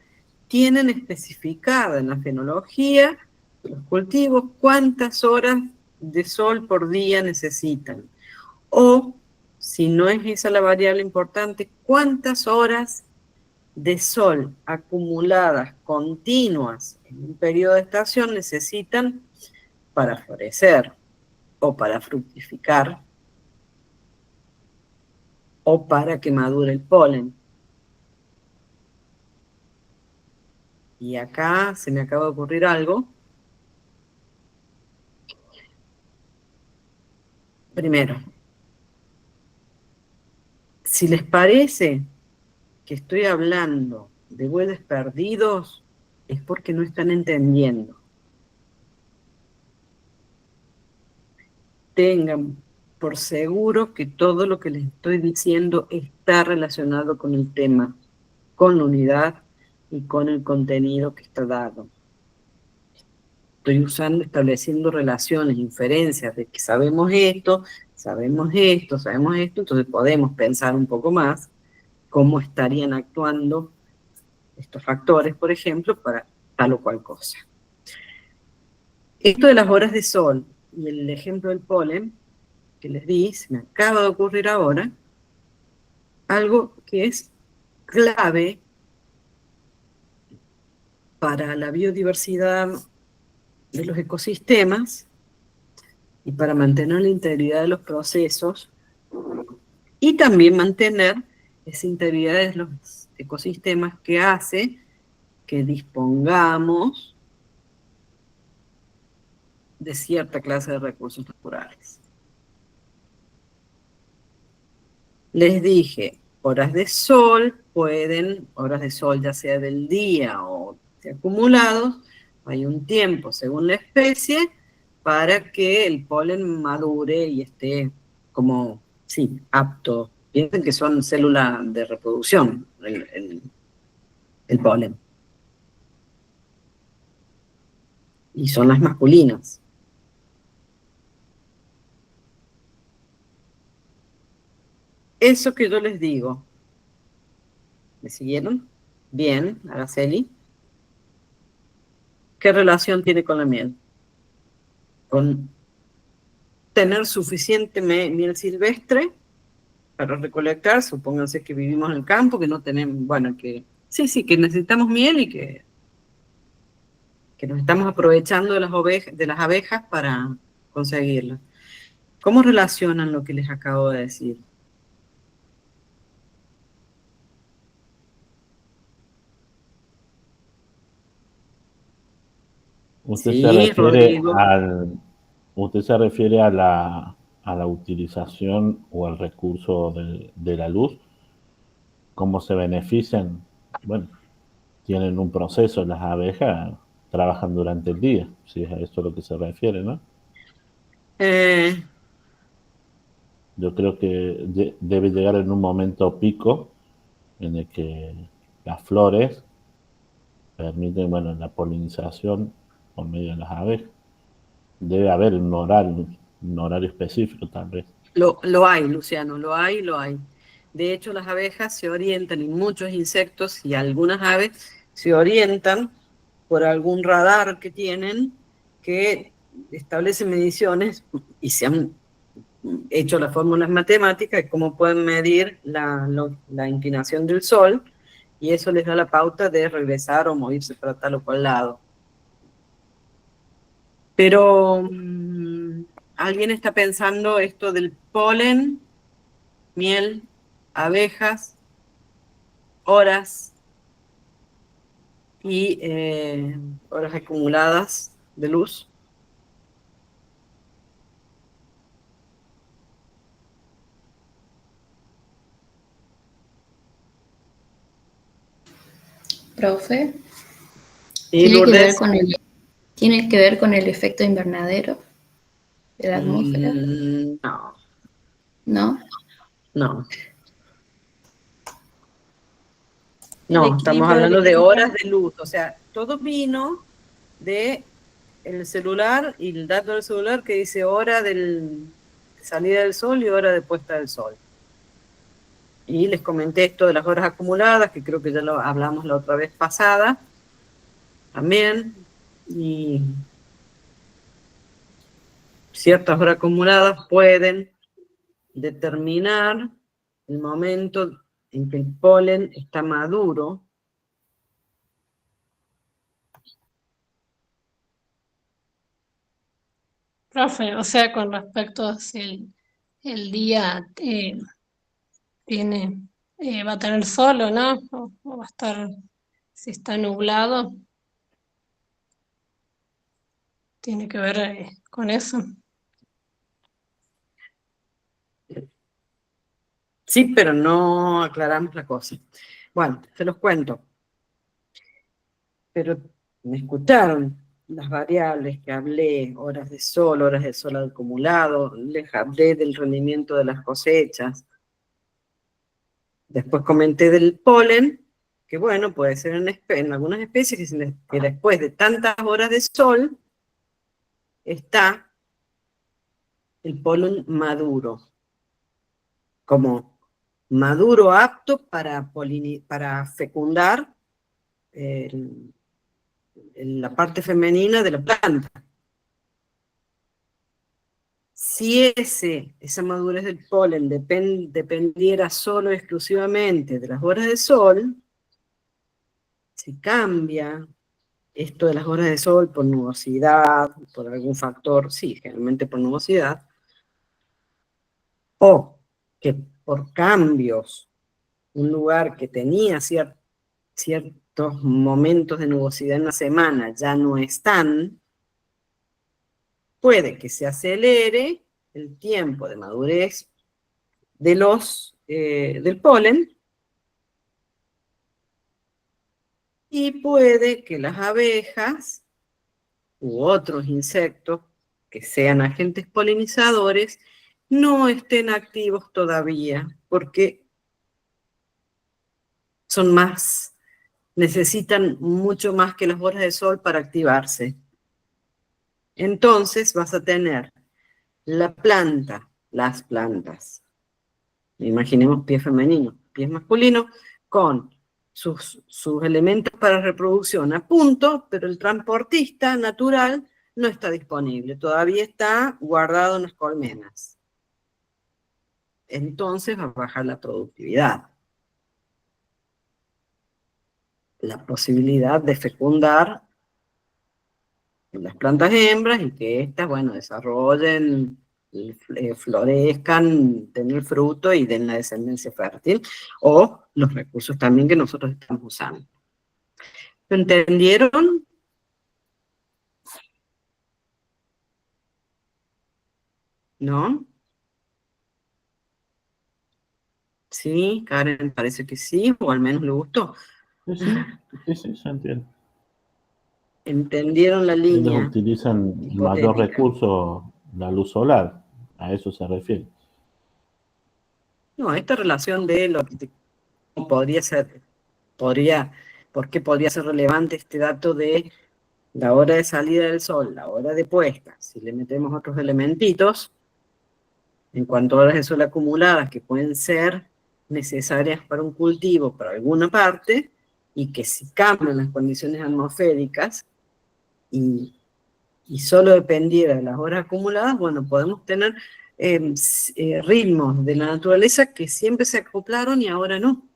tienen especificada en la fenología de los cultivos cuántas horas de sol por día necesitan. O, si no es esa la variable importante, cuántas horas de sol acumuladas, continuas, en un periodo de estación necesitan para florecer, o para fructificar, o para que madure el polen. Y acá se me acaba de ocurrir algo. Primero, si les parece que estoy hablando de bueyes perdidos, es porque no están entendiendo. tengan por seguro que todo lo que les estoy diciendo está relacionado con el tema, con la unidad y con el contenido que está dado. Estoy estableciendo relaciones, inferencias de que sabemos esto, entonces podemos pensar un poco más cómo estarían actuando estos factores, por ejemplo, para tal o cual cosa. Esto de las horas de sol y el ejemplo del polen que les di, se me acaba de ocurrir ahora, algo que es clave para la biodiversidad de los ecosistemas y para mantener la integridad de los procesos y también mantener esa integridad de los ecosistemas que hace que dispongamos de cierta clase de recursos naturales. Les dije, horas de sol horas de sol ya sea del día o de acumulados, hay un tiempo según la especie para que el polen madure y esté como, sí, apto. Piensen que son células de reproducción, el polen. Y son las masculinas. Eso que yo les digo, ¿me siguieron? Bien, Araceli. ¿Qué relación tiene con la miel? Con tener suficiente miel silvestre para recolectar, supónganse que vivimos en el campo, que no tenemos, bueno, que sí, que necesitamos miel y que nos estamos aprovechando de las abejas para conseguirla. ¿Cómo relacionan lo que les acabo de decir? Usted Sí, se refiere Rodrigo. usted se refiere a la utilización o al recurso de la luz, cómo se benefician. Bueno, tienen un proceso, las abejas trabajan durante el día, si es a esto a lo que se refiere, ¿no? Yo creo que debe llegar en un momento pico en el que las flores permiten, bueno, la polinización por medio de las abejas. Debe haber un horario específico, tal vez. Lo hay, Luciano, lo hay. De hecho, las abejas se orientan, y muchos insectos y algunas aves se orientan por algún radar que tienen que establece mediciones y se han hecho las fórmulas matemáticas de cómo pueden medir la inclinación del sol y eso les da la pauta de regresar o moverse para tal o cual lado. Pero alguien está pensando esto del polen, miel, abejas, horas y horas acumuladas de luz. Profe, Y Lourdes, ¿tiene que ver con el efecto invernadero de la atmósfera? No. ¿No? No. El No, estamos equilibrio hablando de eléctrico. horas de luz. O sea, todo vino de el celular y el dato del celular que dice hora de salida del sol y hora de puesta del sol. Y les comenté esto de las horas acumuladas, que creo que ya lo hablamos la otra vez pasada, también. Y ciertas horas acumuladas pueden determinar el momento en que el polen está maduro. Profe, o sea, con respecto a si el día va a tener sol o no, o va a estar, si está nublado, tiene que ver con eso. Sí, pero no aclaramos la cosa. Bueno, se los cuento. Pero me escucharon. las variables que hablé, horas de sol acumulado, les hablé del rendimiento de las cosechas. Después comenté del polen, que bueno, puede ser en algunas especies que después de tantas horas de sol está el polen maduro, como maduro apto para fecundar la parte femenina de la planta. Si esa madurez del polen dependiera solo exclusivamente de las horas de sol, si cambia esto de las horas de sol por nubosidad, por algún factor, sí, generalmente por nubosidad, o que por cambios, un lugar que tenía ciertos momentos de nubosidad en la semana ya no están, puede que se acelere el tiempo de madurez del polen, y puede que las abejas u otros insectos que sean agentes polinizadores no estén activos todavía, porque necesitan mucho más que las horas de sol para activarse. Entonces vas a tener las plantas, imaginemos pie femenino, pie masculino, con sus elementos para reproducción a punto, pero el transportista natural no está disponible, todavía está guardado en las colmenas. Entonces va a bajar la productividad. La posibilidad de fecundar las plantas hembras y que éstas, bueno, desarrollen, florezcan, tengan fruto y den la descendencia fértil, o los recursos también que nosotros estamos usando. ¿Lo entendieron? ¿No? Sí, Karen parece que sí, o al menos le gustó. Sí, ya entiendo. ¿Entendieron la Ellos línea utilizan mayor hipotética? recurso la luz solar, a eso se refiere. No, esta relación de lo que ¿por qué podría ser relevante este dato de la hora de salida del sol, la hora de puesta? Si le metemos otros elementitos, en cuanto a horas de sol acumuladas que pueden ser necesarias para un cultivo, para alguna parte, y que si cambian las condiciones atmosféricas y solo dependiera de las horas acumuladas, bueno, podemos tener ritmos de la naturaleza que siempre se acoplaron y ahora no.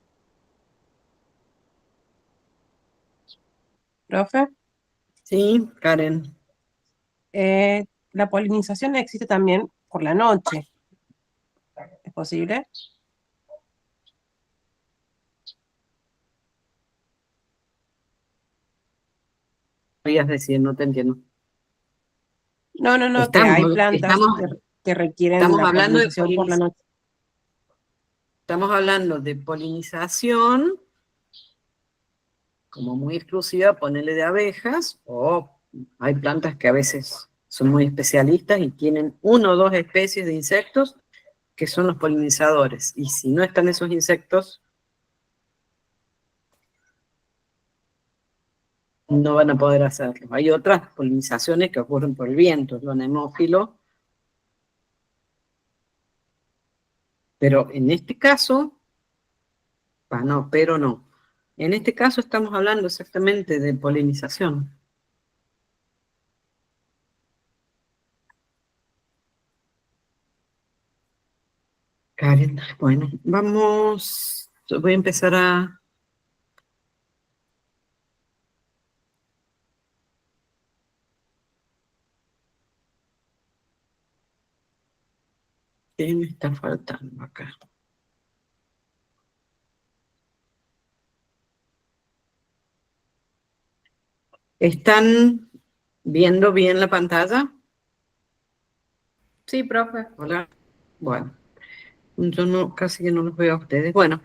Profe, Sí, Karen. la polinización existe también por la noche. ¿Es posible? Podrías decir, no te entiendo. No, que hay plantas que requieren estamos la hablando de polinización por la noche. Estamos hablando de polinización como muy exclusiva, ponerle de abejas, o hay plantas que a veces son muy especialistas y tienen 1 o 2 especies de insectos que son los polinizadores, y si no están esos insectos, no van a poder hacerlo. Hay otras polinizaciones que ocurren por el viento, lo anemófilo, pero en este caso, no. En este caso estamos hablando exactamente de polinización. Karen, bueno, voy a empezar a... ¿Qué me está faltando acá? ¿Están viendo bien la pantalla? Sí, profe. Hola. Bueno, yo casi que no los veo a ustedes. Bueno,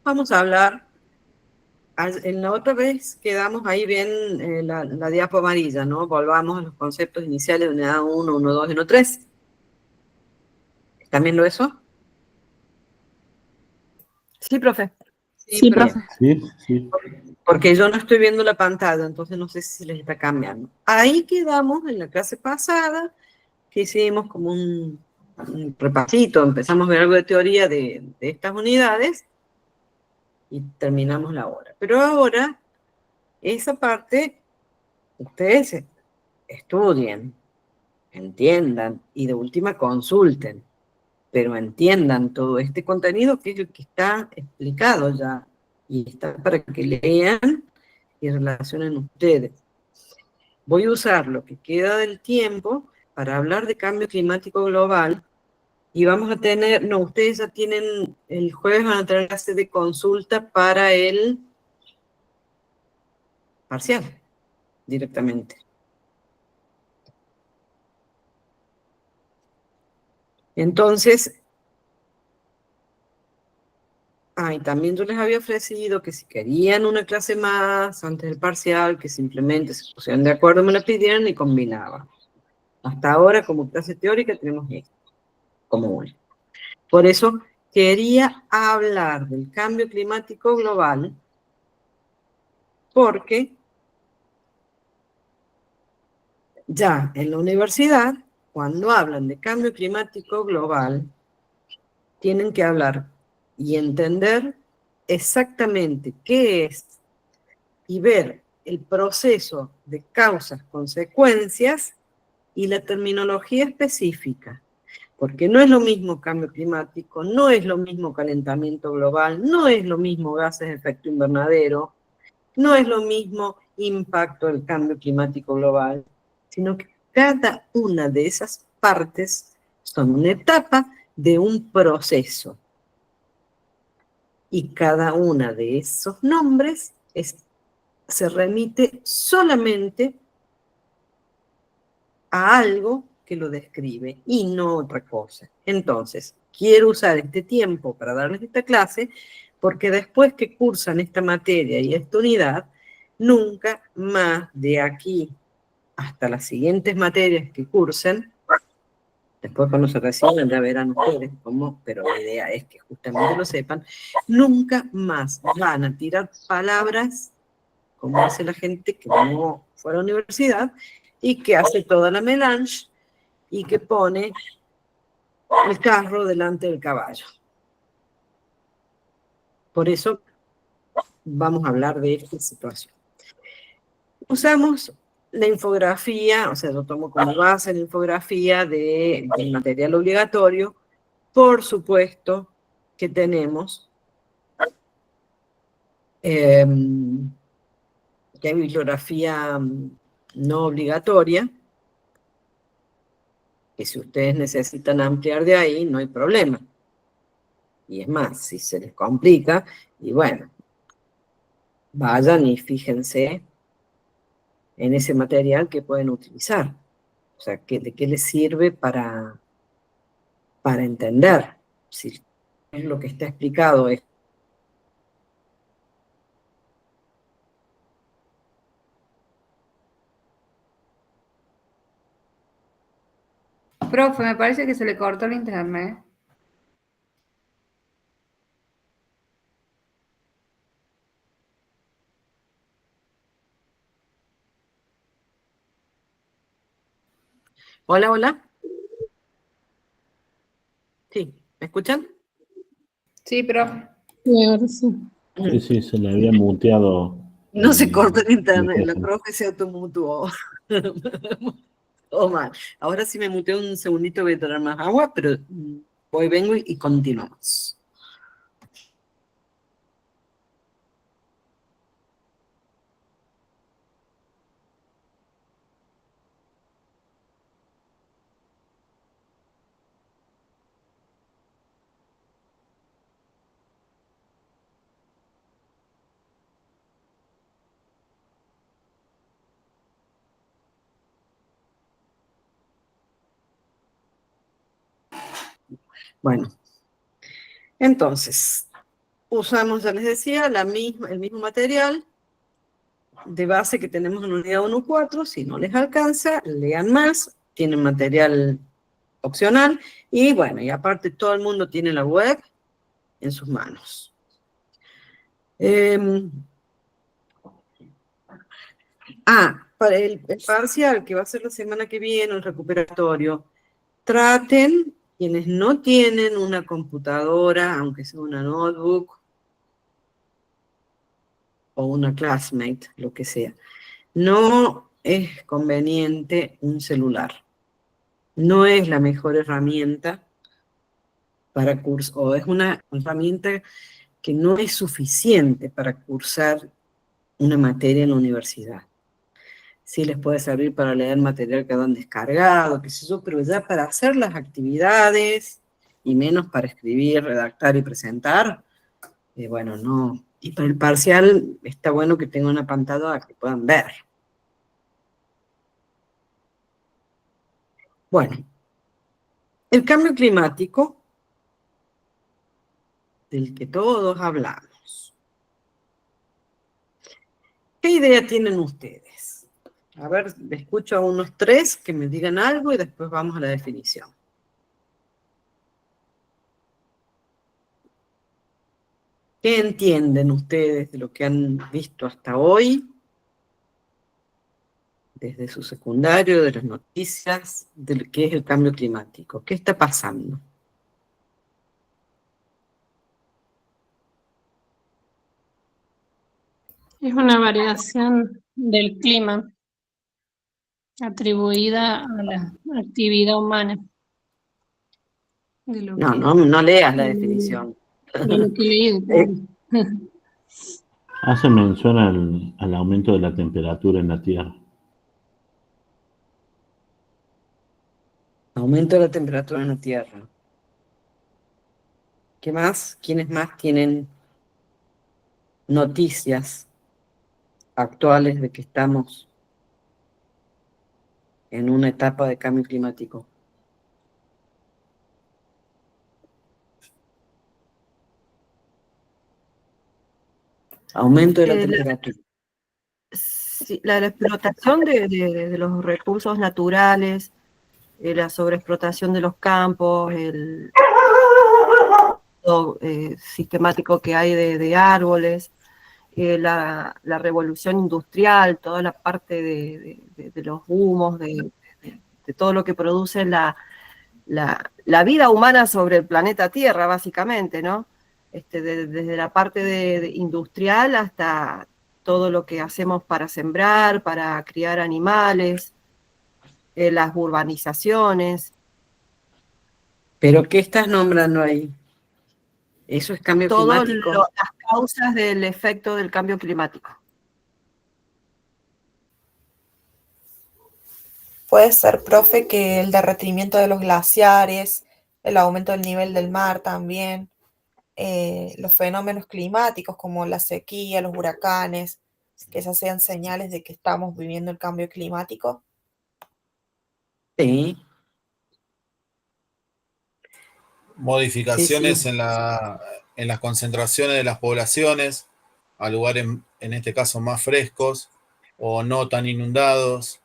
vamos a hablar En la otra vez quedamos ahí bien la diapo amarilla, ¿no? Volvamos a los conceptos iniciales de unidad 1, 1, 2 y 1, 3. ¿Están viendo eso? Sí, profe. Sí, Bien. profe. Sí, sí. Porque yo no estoy viendo la pantalla, entonces no sé si les está cambiando. Ahí quedamos en la clase pasada, que hicimos como un repasito, empezamos a ver algo de teoría de estas unidades y terminamos la hora. Pero ahora, esa parte, ustedes estudien, entiendan y de última consulten, pero entiendan todo este contenido que es el que está explicado ya y está para que lean y relacionen ustedes. Voy a usar lo que queda del tiempo para hablar de cambio climático global y vamos a tener, no, ustedes ya tienen, el jueves van a tener clase de consulta para el parcial, directamente. Entonces, y también yo les había ofrecido que si querían una clase más antes del parcial, que simplemente se pusieran de acuerdo, me la pidieran y combinaban. Hasta ahora, como clase teórica, tenemos esto, como una. Por eso, quería hablar del cambio climático global, porque ya en la universidad, cuando hablan de cambio climático global, tienen que hablar y entender exactamente qué es y ver el proceso de causas, consecuencias y la terminología específica. Porque no es lo mismo cambio climático, no es lo mismo calentamiento global, no es lo mismo gases de efecto invernadero, no es lo mismo impacto del cambio climático global, sino que cada una de esas partes son una etapa de un proceso. Y cada una de esos nombres se remite solamente a algo que lo describe y no otra cosa. Entonces, quiero usar este tiempo para darles esta clase porque después que cursan esta materia y esta unidad, nunca más de aquí hasta las siguientes materias que cursen, después cuando se reciban ya verán ustedes cómo, pero la idea es que justamente lo sepan, nunca más van a tirar palabras como hace la gente que no fue a la universidad y que hace toda la melange y que pone el carro delante del caballo. Por eso vamos a hablar de esta situación. Usamos la infografía, o sea, yo tomo como base la infografía del material obligatorio. Por supuesto que tenemos que hay bibliografía no obligatoria, que si ustedes necesitan ampliar de ahí, no hay problema. Y es más, si se les complica, y bueno, vayan y fíjense en ese material que pueden utilizar. O sea, ¿de qué les sirve para entender? Si lo que está explicado es Profe, me parece que se le cortó el internet. Hola, hola. Sí, ¿me escuchan? Sí, profe. Y ahora sí. Sí, sí, se le había muteado. No se corta el internet, la micrófono. profe se automutuó. Todo mal. Ahora sí me muteó un segundito, voy a tomar más agua, pero voy, vengo y continuamos. Bueno, entonces, usamos, ya les decía, el mismo material de base que tenemos en unidad 1.4. Si no les alcanza, lean más, tienen material opcional, y bueno, y aparte todo el mundo tiene la web en sus manos. Para el parcial que va a ser la semana que viene, el recuperatorio, traten, quienes no tienen una computadora, aunque sea una notebook, o una classmate, lo que sea, no es conveniente un celular. No es la mejor herramienta para cursar, o es una herramienta que no es suficiente para cursar una materia en la universidad. Sí les puede servir para leer material que han descargado, qué sé yo, pero ya para hacer las actividades, y menos para escribir, redactar y presentar, bueno, no. Y para el parcial está bueno que tenga una pantalla que puedan ver. Bueno, el cambio climático, del que todos hablamos. ¿Qué idea tienen ustedes? A ver, escucho a unos 3 que me digan algo y después vamos a la definición. ¿Qué entienden ustedes de lo que han visto hasta hoy? Desde su secundario, de las noticias, de lo que es el cambio climático. ¿Qué está pasando? Es una variación del clima atribuida a la actividad humana. De lo que, No leas la definición. de lo que leí, claro. Hace mención al aumento de la temperatura en la Tierra. Aumento de la temperatura en la Tierra. ¿Qué más? ¿Quiénes más tienen noticias actuales de que estamos en una etapa de cambio climático? Aumento de la temperatura. La explotación de los recursos naturales, la sobreexplotación de los campos, el sistemático que hay de árboles, la revolución industrial, toda la parte de los humos, de todo lo que produce la vida humana sobre el planeta Tierra, básicamente, ¿no? Desde la parte industrial hasta todo lo que hacemos para sembrar, para criar animales, las urbanizaciones. ¿Pero qué estás nombrando ahí? ¿Eso es cambio climático? Todas las causas del efecto del cambio climático. Puede ser, profe, que el derretimiento de los glaciares, el aumento del nivel del mar también, los fenómenos climáticos como la sequía, los huracanes, que esas sean señales de que estamos viviendo el cambio climático. Sí. Modificaciones Sí. en las concentraciones de las poblaciones, a lugares, en este caso, más frescos o no tan inundados,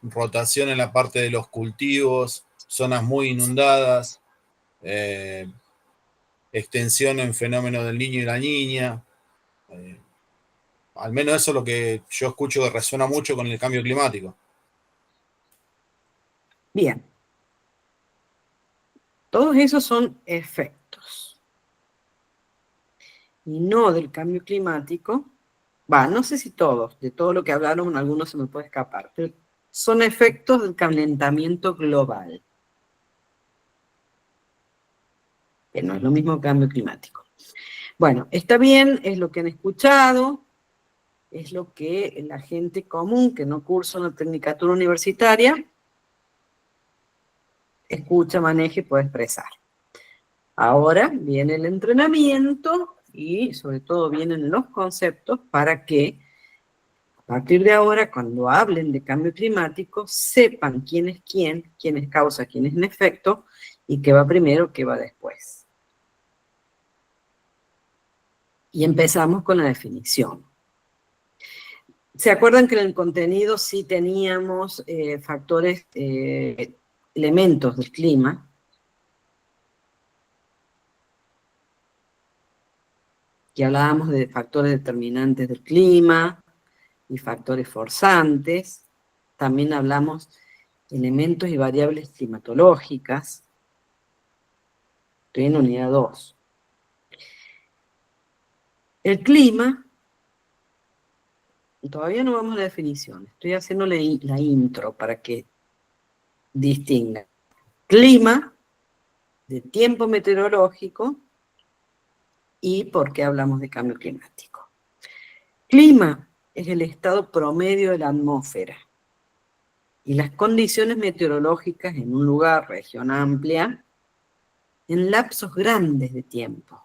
rotación en la parte de los cultivos, zonas muy inundadas, extensión en fenómeno del niño y la niña. Al menos eso es lo que yo escucho que resuena mucho con el cambio climático. Bien. Todos esos son efectos. Y no del cambio climático. No sé si todos, de todo lo que hablaron, algunos se me puede escapar, pero son efectos del calentamiento global. Que no es lo mismo que cambio climático. Bueno, está bien, es lo que han escuchado, es lo que la gente común que no cursa una tecnicatura universitaria escucha, maneja y puede expresar. Ahora viene el entrenamiento y sobre todo vienen los conceptos para que a partir de ahora, cuando hablen de cambio climático, sepan quién es quién es causa, quién es en efecto, y qué va primero, qué va después. Y empezamos con la definición. ¿Se acuerdan que en el contenido sí teníamos factores, elementos del clima? Que hablábamos de factores determinantes del clima y factores forzantes. También hablamos de elementos y variables climatológicas. Estoy en unidad 2. El clima, todavía no vamos a la definición, estoy haciendo la intro para que distingan. Clima, de tiempo meteorológico, y por qué hablamos de cambio climático. Clima es el estado promedio de la atmósfera y las condiciones meteorológicas en un lugar, región amplia, en lapsos grandes de tiempo.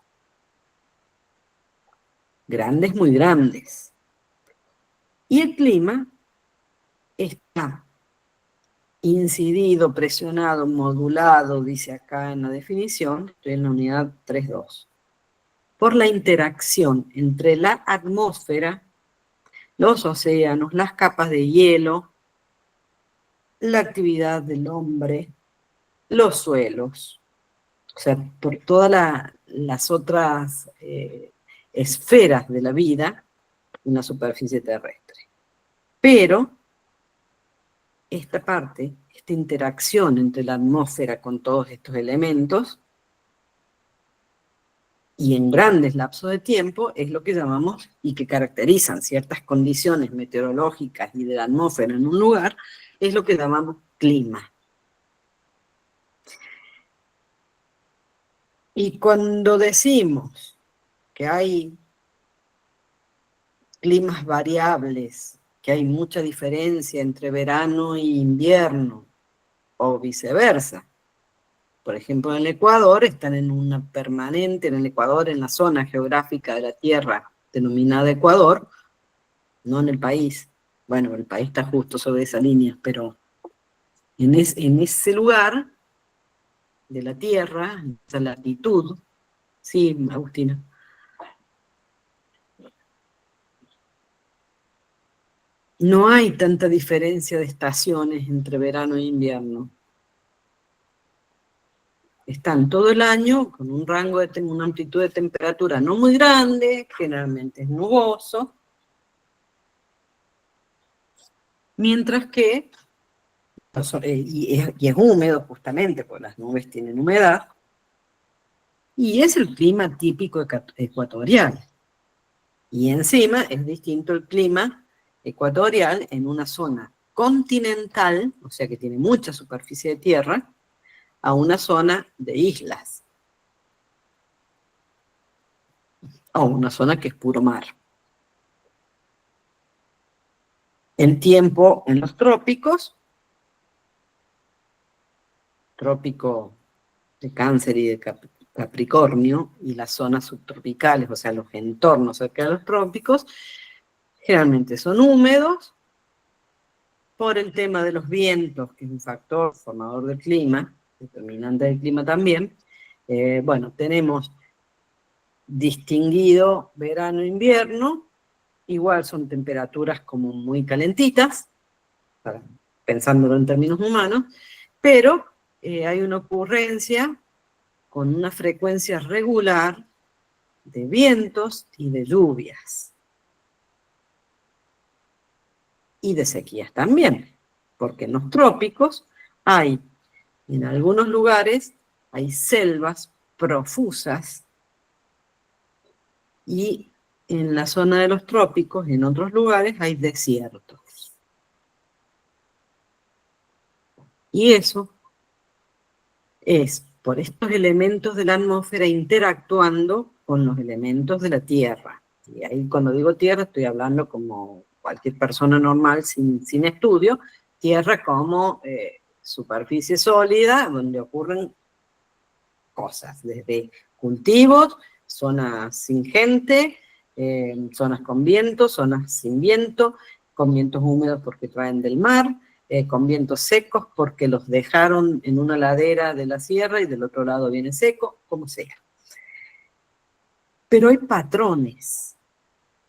Grandes, muy grandes. Y el clima está incidido, presionado, modulado, dice acá en la definición, estoy en la unidad 3.2, por la interacción entre la atmósfera, los océanos, las capas de hielo, la actividad del hombre, los suelos, o sea, por todas las otras esferas de la vida en la superficie terrestre. Pero esta parte, esta interacción entre la atmósfera con todos estos elementos, y en grandes lapsos de tiempo, es lo que llamamos, y que caracterizan ciertas condiciones meteorológicas y de la atmósfera en un lugar, es lo que llamamos clima. Y cuando decimos que hay climas variables, que hay mucha diferencia entre verano e invierno, o viceversa. Por ejemplo, en el Ecuador están en una permanente, en el Ecuador, en la zona geográfica de la Tierra denominada Ecuador, no en el país. Bueno, el país está justo sobre esa línea, pero en ese lugar de la Tierra, en esa latitud, sí, Agustina. No hay tanta diferencia de estaciones entre verano e invierno. Están todo el año con un rango de una amplitud de temperatura no muy grande, generalmente es nuboso, mientras que, y es húmedo justamente, porque las nubes tienen humedad, y es el clima típico ecuatorial. Y encima es distinto el clima ecuatorial en una zona continental, o sea que tiene mucha superficie de tierra, a una zona de islas, o una zona que es puro mar. El tiempo en los trópicos, trópico de Cáncer y de Capricornio, y las zonas subtropicales, o sea, los entornos cerca de los trópicos, generalmente son húmedos, por el tema de los vientos, que es un factor formador del clima, determinante del clima también. Bueno, tenemos distinguido verano e invierno, igual son temperaturas como muy calentitas, pensándolo en términos humanos, pero hay una ocurrencia con una frecuencia regular de vientos y de lluvias. Y de sequías también, porque en los trópicos hay, en algunos lugares, hay selvas profusas, y en la zona de los trópicos, en otros lugares, hay desiertos. Y eso es por estos elementos de la atmósfera interactuando con los elementos de la Tierra. Y ahí cuando digo Tierra estoy hablando como cualquier persona normal sin estudio, Tierra como superficie sólida donde ocurren cosas, desde cultivos, zonas sin gente, zonas con viento, zonas sin viento, con vientos húmedos porque traen del mar, con vientos secos porque los dejaron en una ladera de la sierra y del otro lado viene seco, como sea. Pero hay patrones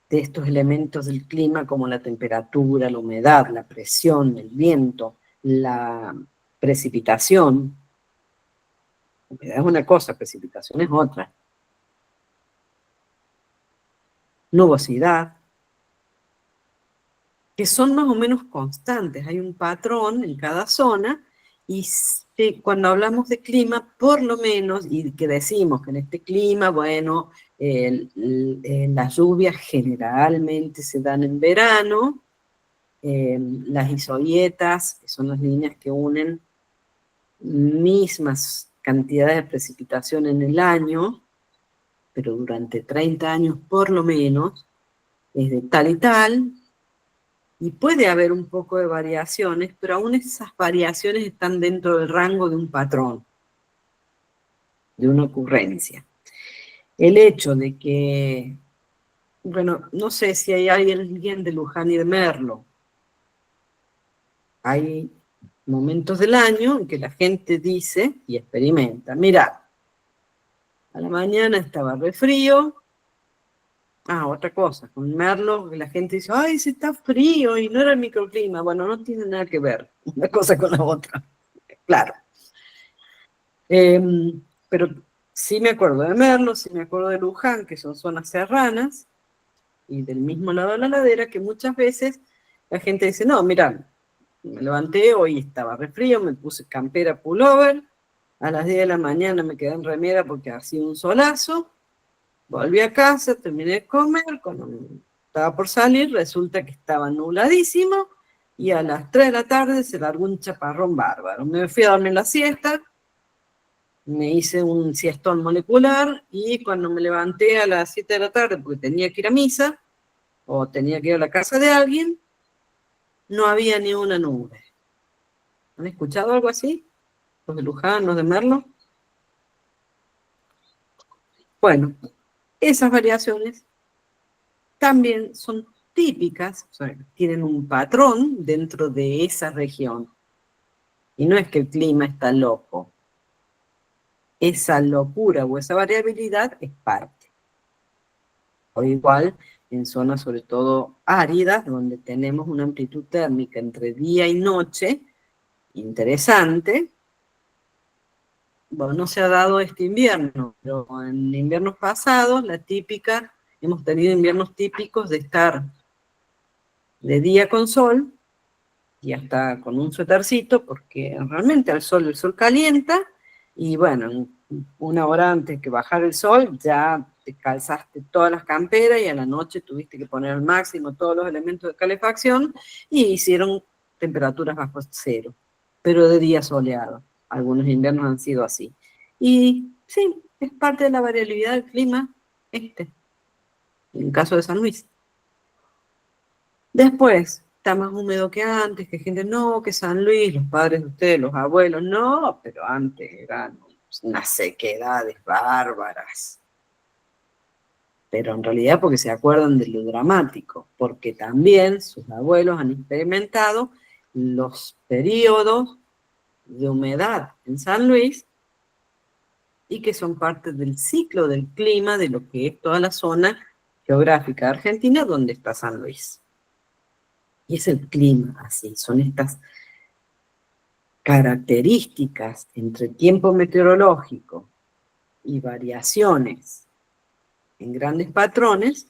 de estos elementos del clima como la temperatura, la humedad, la presión, el viento, la precipitación. Humedad es una cosa, precipitación es otra. Nubosidad, que son más o menos constantes. Hay un patrón en cada zona y cuando hablamos de clima, por lo menos, y que decimos que en este clima, bueno, las lluvias generalmente se dan en verano, las isoietas, que son las líneas que unen mismas cantidades de precipitación en el año, pero durante 30 años por lo menos, es de tal y tal, y puede haber un poco de variaciones, pero aún esas variaciones están dentro del rango de un patrón, de una ocurrencia. El hecho de que, bueno, no sé si hay alguien de Luján y de Merlo, hay momentos del año en que la gente dice y experimenta, mira, a la mañana estaba re frío. Otra cosa, con Merlo la gente dice, ay, se está frío y no era el microclima. Bueno, no tiene nada que ver una cosa con la otra, claro. Pero sí me acuerdo de Merlo, sí me acuerdo de Luján, que son zonas serranas, y del mismo lado de la ladera, que muchas veces la gente dice, no, mira, me levanté, hoy estaba re frío, me puse campera pullover, a las 10 de la mañana me quedé en remera porque hacía un solazo, volví a casa, terminé de comer, cuando estaba por salir, resulta que estaba nubladísimo, y a las 3 de la tarde se largó un chaparrón bárbaro. Me fui a dormir la siesta, me hice un siestón molecular, y cuando me levanté a las 7 de la tarde, porque tenía que ir a misa, o tenía que ir a la casa de alguien, no había ni una nube. ¿Han escuchado algo así? ¿Los de Luján, los de Merlo? Bueno, esas variaciones también son típicas, o sea, tienen un patrón dentro de esa región. Y no es que el clima está loco. Esa locura o esa variabilidad es parte. O igual en zonas sobre todo áridas, donde tenemos una amplitud térmica entre día y noche, interesante. Bueno, no se ha dado este invierno, pero en inviernos pasados, hemos tenido inviernos típicos de estar de día con sol, y hasta con un suétercito, porque realmente el sol calienta, y bueno, una hora antes que bajar el sol, ya te calzaste todas las camperas, y a la noche tuviste que poner al máximo todos los elementos de calefacción, y hicieron temperaturas bajo cero, pero de día soleado. Algunos inviernos han sido así. Y sí, es parte de la variabilidad del clima, en el caso de San Luis. Después, está más húmedo que antes, que gente, no, que San Luis, los padres de ustedes, los abuelos, no, pero antes eran unas sequedades bárbaras. Pero en realidad porque se acuerdan de lo dramático, porque también sus abuelos han experimentado los periodos de humedad en San Luis, y que son parte del ciclo del clima de lo que es toda la zona geográfica de Argentina donde está San Luis. Y es el clima así, son estas características entre tiempo meteorológico y variaciones en grandes patrones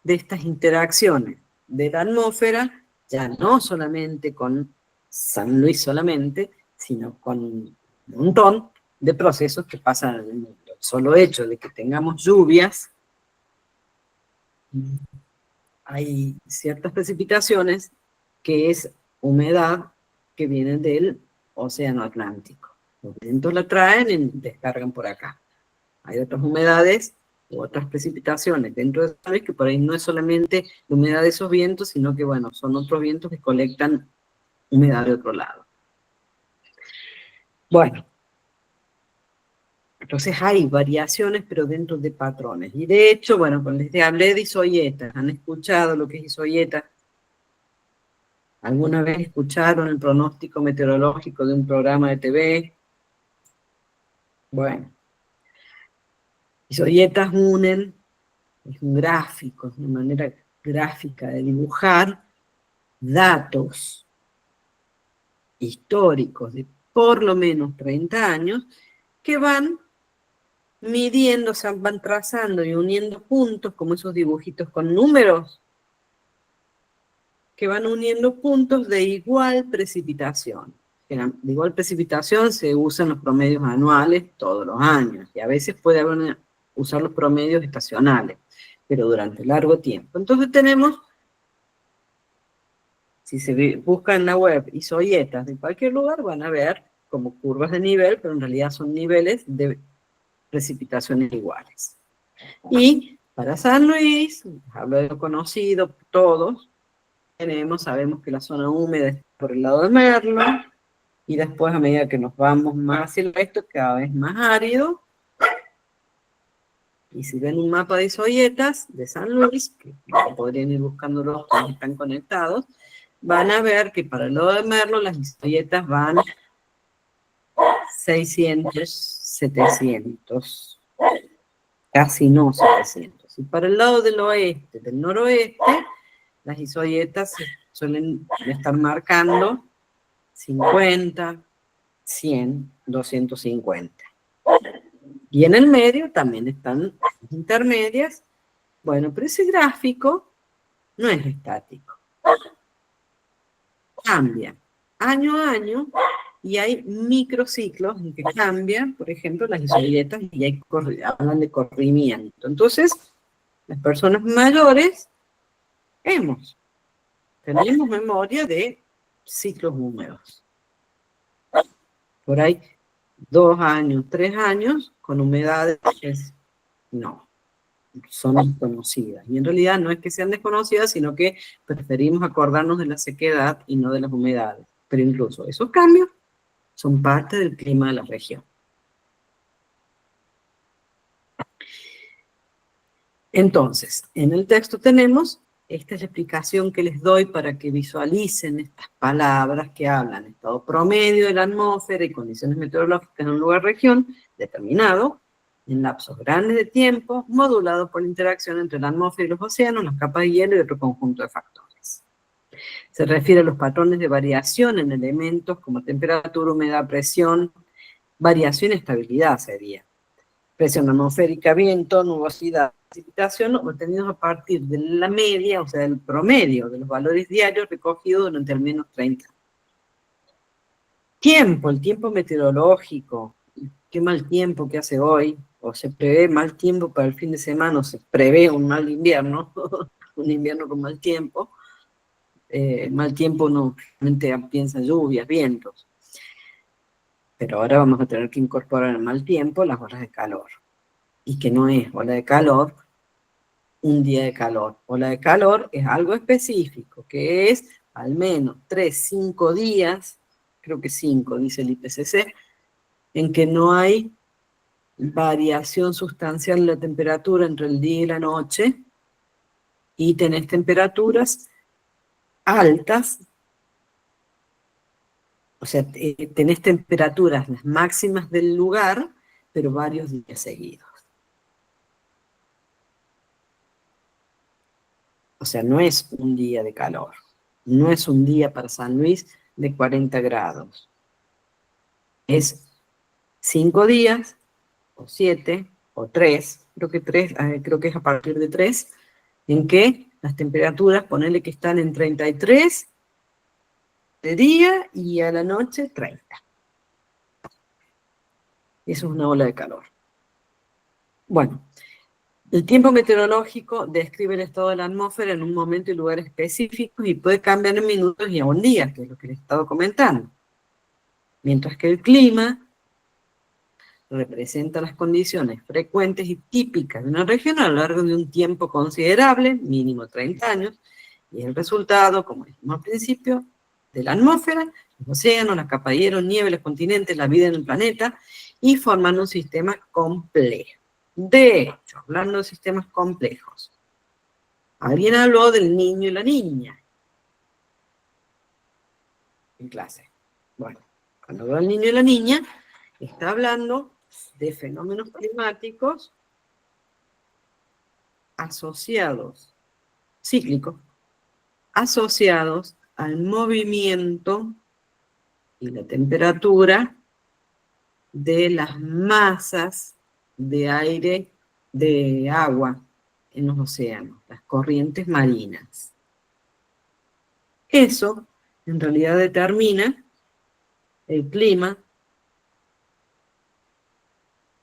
de estas interacciones de la atmósfera, ya no solamente con San Luis solamente, sino con un montón de procesos que pasan en el mundo. El solo hecho de que tengamos lluvias, hay ciertas precipitaciones que es humedad que viene del océano Atlántico. Los vientos la traen y descargan por acá. Hay otras humedades u otras precipitaciones dentro de San Luis que por ahí no es solamente la humedad de esos vientos, sino que, bueno, son otros vientos que colectan humedad de otro lado. Bueno, entonces hay variaciones, pero dentro de patrones. Y de hecho, bueno, cuando les hablé de isoietas, ¿han escuchado lo que es isoieta? ¿Alguna vez escucharon el pronóstico meteorológico de un programa de TV? Bueno, isoietas unen es un gráfico, es una manera gráfica de dibujar datos históricos de por lo menos 30 años que van midiendo, o sea, van trazando y uniendo puntos, como esos dibujitos con números, que van uniendo puntos de igual precipitación. De igual precipitación se usan los promedios anuales todos los años, y a veces puede haber usar los promedios estacionales, pero durante largo tiempo. Entonces tenemos, si se busca en la web isoietas de cualquier lugar, van a ver como curvas de nivel, pero en realidad son niveles de precipitaciones iguales. Y para San Luis, hablo de lo conocido, todos, sabemos que la zona húmeda está por el lado de Merlo, y después a medida que nos vamos más hacia el resto, cada vez más árido. Y si ven un mapa de isoietas de San Luis, que podrían ir buscándolos que están conectados, van a ver que para el lado de Merlo las isoietas van 600, 700, casi no 700. Y para el lado del oeste, del noroeste, las isoietas suelen estar marcando 50, 100, 250. Y en el medio también están intermedias. Bueno, pero ese gráfico no es estático. Cambia año a año y hay microciclos en que cambian, por ejemplo, las isoietas y hablan de corrimiento. Entonces, las personas mayores tenemos memoria de ciclos húmedos. Por ahí 2 años, 3 años, con humedades, no, son desconocidas. Y en realidad no es que sean desconocidas, sino que preferimos acordarnos de la sequedad y no de las humedades. Pero incluso esos cambios son parte del clima de la región. Entonces, en el texto tenemos, esta es la explicación que les doy para que visualicen estas palabras que hablan estado promedio de la atmósfera y condiciones meteorológicas en un lugar-región determinado, en lapsos grandes de tiempo, modulado por la interacción entre la atmósfera y los océanos, las capas de hielo y otro conjunto de factores. Se refiere a los patrones de variación en elementos como temperatura, humedad, presión, variación y estabilidad sería. Presión atmosférica, viento, nubosidad, precipitación, obtenidos a partir de la media, o sea, del promedio de los valores diarios recogidos durante al menos 30 años. Tiempo, el tiempo meteorológico, qué mal tiempo que hace hoy, o se prevé mal tiempo para el fin de semana, o se prevé un mal invierno, un invierno con mal tiempo. Mal tiempo no realmente piensa lluvias, vientos. Pero ahora vamos a tener que incorporar al mal tiempo las olas de calor. Y que no es ola de calor, un día de calor. Ola de calor es algo específico, que es al menos 3, 5 días, creo que 5, dice el IPCC, en que no hay variación sustancial en la temperatura entre el día y la noche, y tenés temperaturas altas, o sea, tenés temperaturas las máximas del lugar, pero varios días seguidos. O sea, no es un día de calor, no es un día para San Luis de 40 grados. Es 5 días, o 7, o 3, creo que es a partir de 3, en que las temperaturas, ponele que están en 33 de día y a la noche 30. Eso es una ola de calor. Bueno, el tiempo meteorológico describe el estado de la atmósfera en un momento y lugar específicos y puede cambiar en minutos y a un día, que es lo que les he estado comentando. Mientras que el clima representa las condiciones frecuentes y típicas de una región a lo largo de un tiempo considerable, mínimo 30 años, y es el resultado, como dijimos al principio, de la atmósfera, los océanos, la capa de hielo, nieve, los continentes, la vida en el planeta, y forman un sistema complejo. De hecho, hablando de sistemas complejos, alguien habló del niño y la niña en clase. Bueno, cuando habla del niño y la niña, está hablando de fenómenos climáticos asociados, cíclicos, asociados al movimiento y la temperatura de las masas de aire, de agua en los océanos, las corrientes marinas. Eso en realidad determina el clima.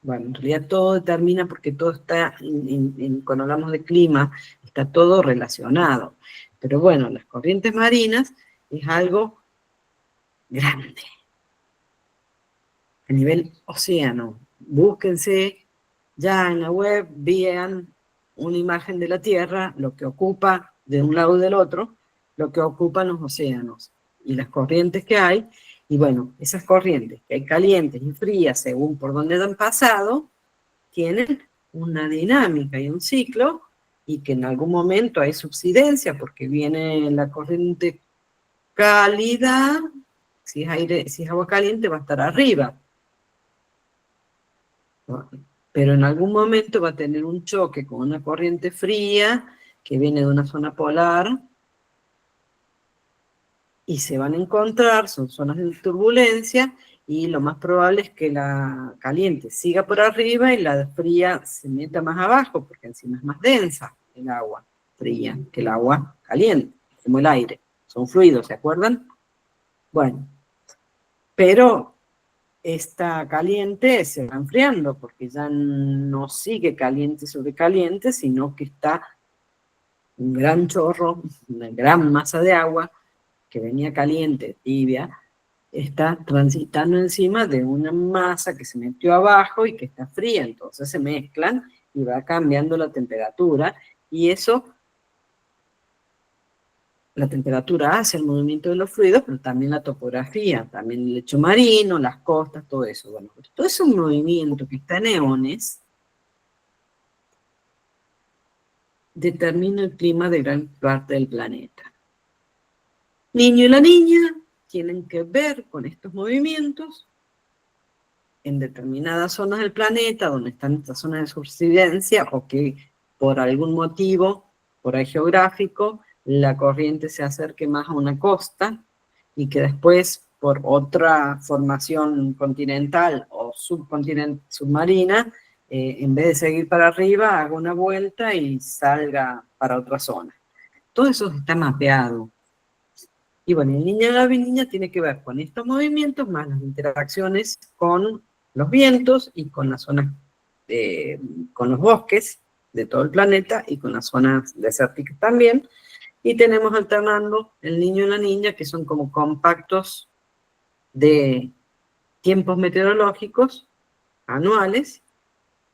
Bueno, en realidad todo determina porque todo está, cuando hablamos de clima, está todo relacionado. Pero bueno, las corrientes marinas es algo grande. A nivel océano, búsquense ya en la web, vean una imagen de la Tierra, lo que ocupa de un lado y del otro, lo que ocupan los océanos y las corrientes que hay. Y bueno, esas corrientes que hay calientes y frías según por donde han pasado, tienen una dinámica y un ciclo, y que en algún momento hay subsidencia porque viene la corriente cálida, si es aire, si es agua caliente va a estar arriba. Pero en algún momento va a tener un choque con una corriente fría que viene de una zona polar y se van a encontrar, son zonas de turbulencia, y lo más probable es que la caliente siga por arriba y la fría se meta más abajo, porque encima es más densa el agua fría que el agua caliente, como el aire. Son fluidos, ¿se acuerdan? Bueno, pero esta caliente se va enfriando, porque ya no sigue caliente sobre caliente, sino que está un gran chorro, una gran masa de agua, que venía caliente, tibia, está transitando encima de una masa que se metió abajo y que está fría, entonces se mezclan y va cambiando la temperatura, y eso, la temperatura hace el movimiento de los fluidos, pero también la topografía, también el lecho marino, las costas, todo eso. Bueno, todo ese movimiento que está en eones determina el clima de gran parte del planeta. Niño y la niña tienen que ver con estos movimientos en determinadas zonas del planeta, donde están estas zonas de subsidencia, o que por algún motivo, por ahí geográfico, la corriente se acerque más a una costa, y que después, por otra formación continental o submarina, en vez de seguir para arriba, haga una vuelta y salga para otra zona. Todo eso está mapeado. Y bueno, el niño y la niña tiene que ver con estos movimientos, más las interacciones con los vientos y con las zonas, con los bosques de todo el planeta y con las zonas desérticas también. Y tenemos alternando el niño y la niña, que son como compactos de tiempos meteorológicos anuales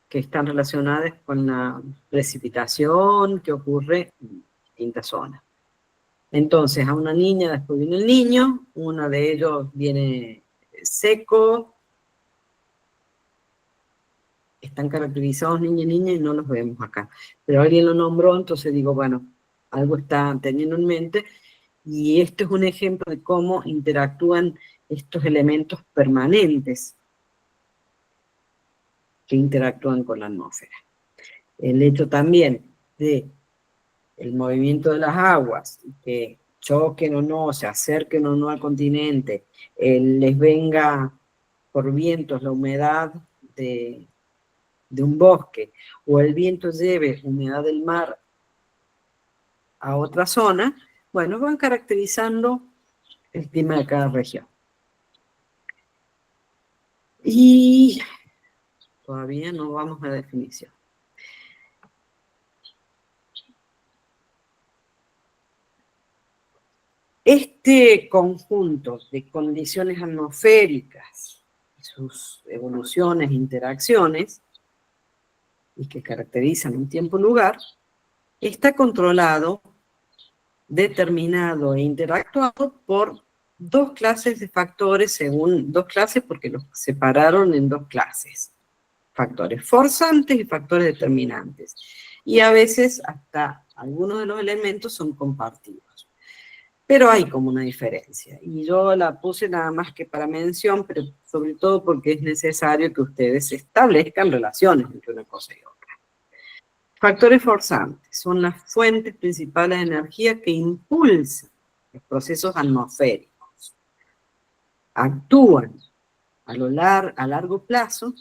que están relacionados con la precipitación que ocurre en distintas zonas. Entonces, a una niña después viene el niño, uno de ellos viene seco, están caracterizados niña y niña y no los vemos acá. Pero alguien lo nombró, entonces digo, bueno, algo está teniendo en mente, y esto es un ejemplo de cómo interactúan estos elementos permanentes que interactúan con la atmósfera. El hecho también de el movimiento de las aguas, que choquen o no, se acerquen o no al continente, les venga por vientos la humedad de un bosque, o el viento lleve humedad del mar a otra zona, bueno, van caracterizando el clima de cada región. Y todavía no vamos a la definición. Este conjunto de condiciones atmosféricas y sus evoluciones e interacciones, y que caracterizan un tiempo-lugar, está controlado, determinado e interactuado por dos clases de factores, según dos clases, porque los separaron en dos clases: factores forzantes y factores determinantes. Y a veces hasta algunos de los elementos son compartidos. Pero hay como una diferencia, y yo la puse nada más que para mención, pero sobre todo porque es necesario que ustedes establezcan relaciones entre una cosa y otra. Factores forzantes son las fuentes principales de energía que impulsan los procesos atmosféricos. Actúan a largo plazo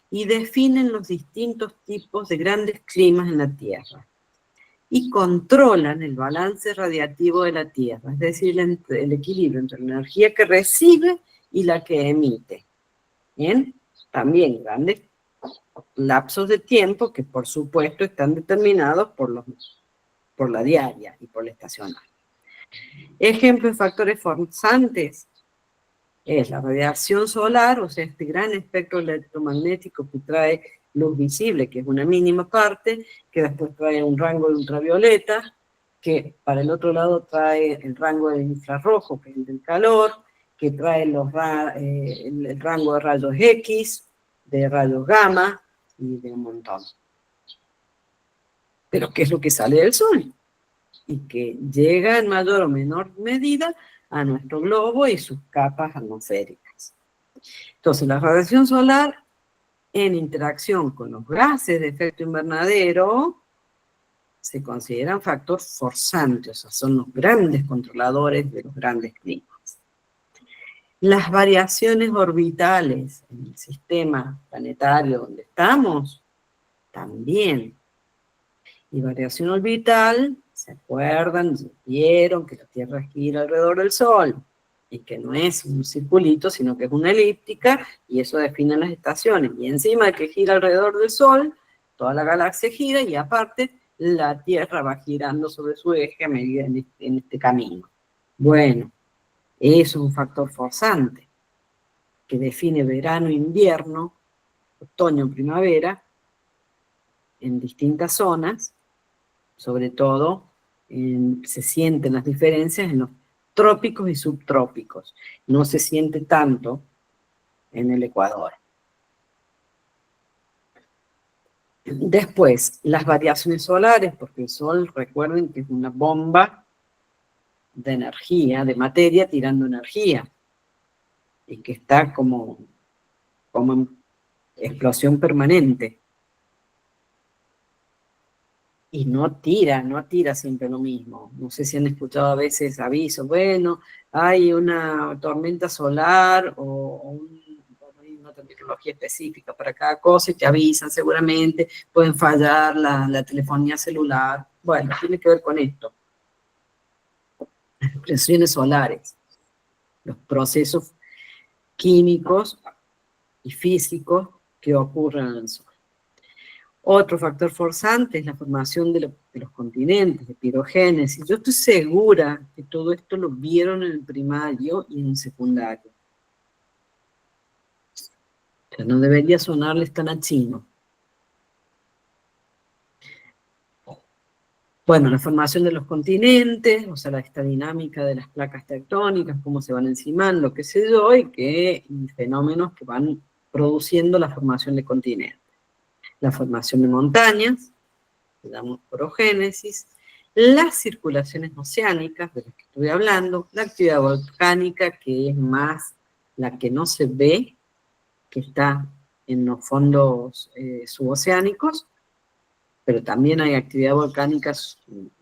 y definen los distintos tipos de grandes climas en la Tierra. Y controlan el balance radiativo de la Tierra, es decir, el equilibrio entre la energía que recibe y la que emite. ¿Bien? También grandes lapsos de tiempo que, por supuesto, están determinados por la diaria y por la estacional. Ejemplo de factores forzantes es la radiación solar, o sea, este gran espectro electromagnético que trae luz visible, que es una mínima parte, que después trae un rango de ultravioleta, que para el otro lado trae el rango de infrarrojo, que es el del calor, que trae el rango de rayos X, de rayos gamma y de un montón. Pero ¿qué es lo que sale del Sol? Y que llega en mayor o menor medida a nuestro globo y sus capas atmosféricas. Entonces, la radiación solar, en interacción con los gases de efecto invernadero, se consideran factor forzante, o sea, son los grandes controladores de los grandes climas. Las variaciones orbitales en el sistema planetario donde estamos, también. Y variación orbital, ¿se acuerdan? Vieron que la Tierra gira alrededor del Sol, y que no es un circulito, sino que es una elíptica, y eso define las estaciones. Y encima de que gira alrededor del Sol, toda la galaxia gira, y aparte, la Tierra va girando sobre su eje a medida en este camino. Bueno, eso es un factor forzante, que define verano, invierno, otoño, primavera, en distintas zonas, sobre todo se sienten las diferencias en los trópicos y subtrópicos. No se siente tanto en el Ecuador. Después, las variaciones solares, porque el Sol, recuerden que es una bomba de energía, de materia tirando energía, y que está como en explosión permanente. Y no tira siempre lo mismo. No sé si han escuchado a veces avisos, bueno, hay una tormenta solar o hay una tecnología específica para cada cosa y te avisan seguramente, pueden fallar la telefonía celular. Bueno, tiene que ver con esto. Las expresiones solares, los procesos químicos y físicos que ocurren en el Sol. Otro factor forzante es la formación de los continentes, de pirogénesis. Yo estoy segura que todo esto lo vieron en el primario y en el secundario. O sea, no debería sonarles tan a chino. Bueno, la formación de los continentes, o sea, esta dinámica de las placas tectónicas, cómo se van encimando, lo que sé yo, y fenómenos que van produciendo la formación de continentes. La formación de montañas, que llamamos orogénesis, las circulaciones oceánicas, de las que estuve hablando, la actividad volcánica, que es más la que no se ve, que está en los fondos suboceánicos, pero también hay actividad volcánica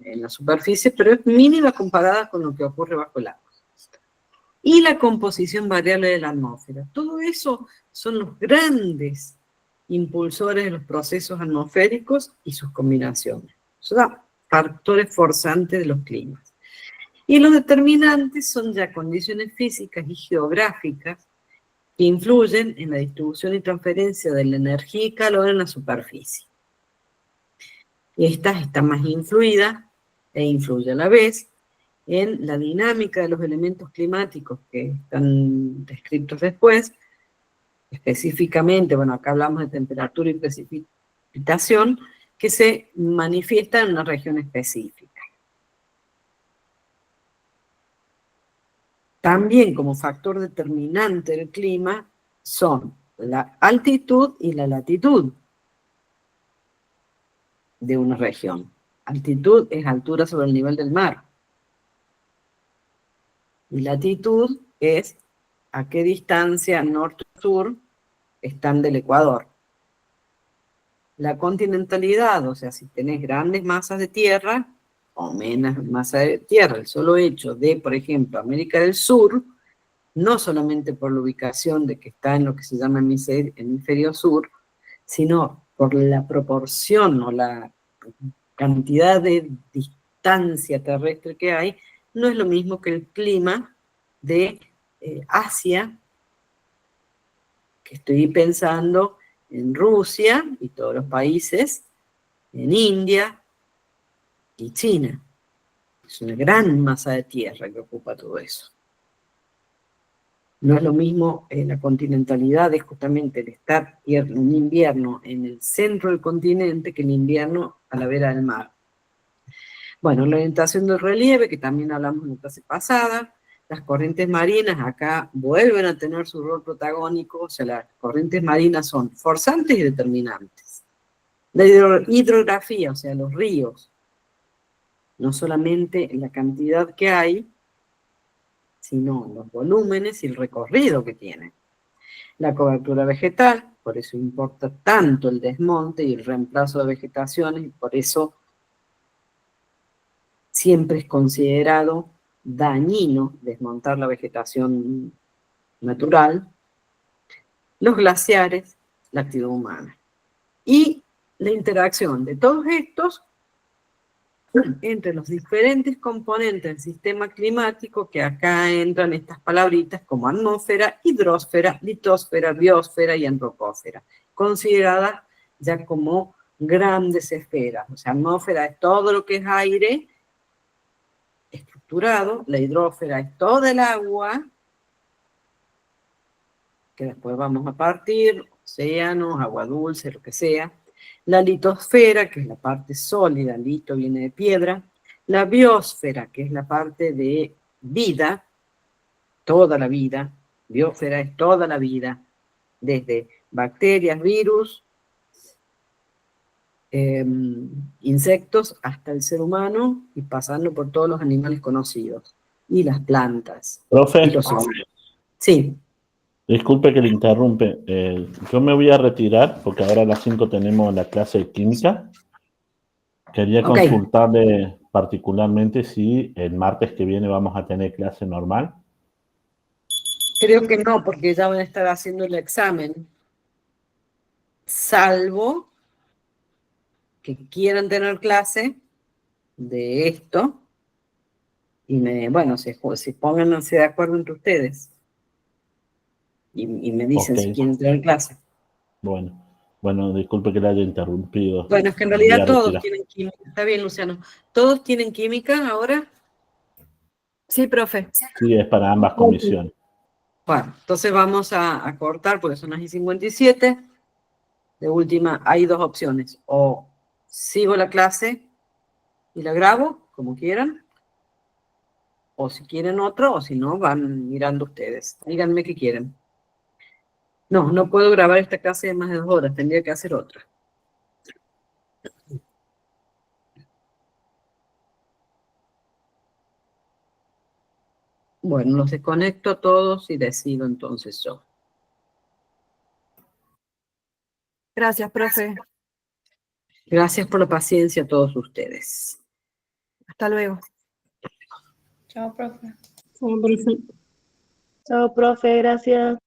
en la superficie, pero es mínima comparada con lo que ocurre bajo el agua. Y la composición variable de la atmósfera. Todo eso son los grandes impulsores de los procesos atmosféricos y sus combinaciones. Son factores forzantes de los climas. Y los determinantes son ya condiciones físicas y geográficas que influyen en la distribución y transferencia de la energía y calor en la superficie. Esta está más influida e influye a la vez en la dinámica de los elementos climáticos que están descritos después. Específicamente, bueno, acá hablamos de temperatura y precipitación, que se manifiesta en una región específica. También como factor determinante del clima son la altitud y la latitud de una región. Altitud es altura sobre el nivel del mar. Y latitud es a qué distancia norte-sur están del Ecuador. la continentalidad, o sea, si tenés grandes masas de tierra o menos masa de tierra, el solo hecho de, por ejemplo, América del Sur, no solamente por la ubicación de que está en lo que se llama hemisferio sur, sino por la proporción o la cantidad de distancia terrestre que hay, no es lo mismo que el clima de Asia, que estoy pensando en Rusia y todos los países, en India y China. Es una gran masa de tierra que ocupa todo eso. No es lo mismo la continentalidad, es justamente el estar en invierno en el centro del continente que el invierno a la vera del mar. Bueno, la orientación del relieve, que también hablamos en la clase pasada, las corrientes marinas acá vuelven a tener su rol protagónico, o sea, las corrientes marinas son forzantes y determinantes. La hidrografía, o sea, los ríos, no solamente la cantidad que hay, sino los volúmenes y el recorrido que tienen. La cobertura vegetal, por eso importa tanto el desmonte y el reemplazo de vegetaciones, y por eso siempre es considerado dañino desmontar la vegetación natural, los glaciares, la actividad humana. Y la interacción de todos estos entre los diferentes componentes del sistema climático, que acá entran estas palabritas como atmósfera, hidrosfera, litosfera, biosfera y antropósfera, consideradas ya como grandes esferas. O sea, atmósfera es todo lo que es aire estructurado, la hidrosfera es toda el agua, que después vamos a partir, océanos, agua dulce, lo que sea. La litosfera, que es la parte sólida, lito viene de piedra. La biosfera, que es la parte de vida, toda la vida. Biosfera es toda la vida, desde bacterias, virus, insectos, hasta el ser humano, y pasando por todos los animales conocidos. Y las plantas. Profe. Y los hongos. Sí. Disculpe que le interrumpe. Yo me voy a retirar porque ahora a las 5 tenemos la clase de química. Quería consultarle particularmente si el martes que viene vamos a tener clase normal. Creo que no, porque ya van a estar haciendo el examen. Salvo que quieran tener clase de esto. Y bueno, si pónganse de acuerdo entre ustedes. Y me dicen si quieren tener clase. Bueno, disculpe que le haya interrumpido. Bueno, es que en realidad todos tienen química. Está bien, Luciano. ¿Todos tienen química ahora? Sí, profe. Sí, es para ambas comisiones. Bueno, entonces vamos a cortar porque son las 57. De última, hay dos opciones. O sigo la clase y la grabo, como quieran. O si quieren otro, o si no, van mirando ustedes. Díganme qué quieren. No puedo grabar esta clase de más de 2 horas. Tendría que hacer otra. Bueno, los desconecto a todos y decido entonces yo. Gracias, profe. Gracias por la paciencia a todos ustedes. Hasta luego. Chao, profe. Chao, profe. Chao, profe, gracias.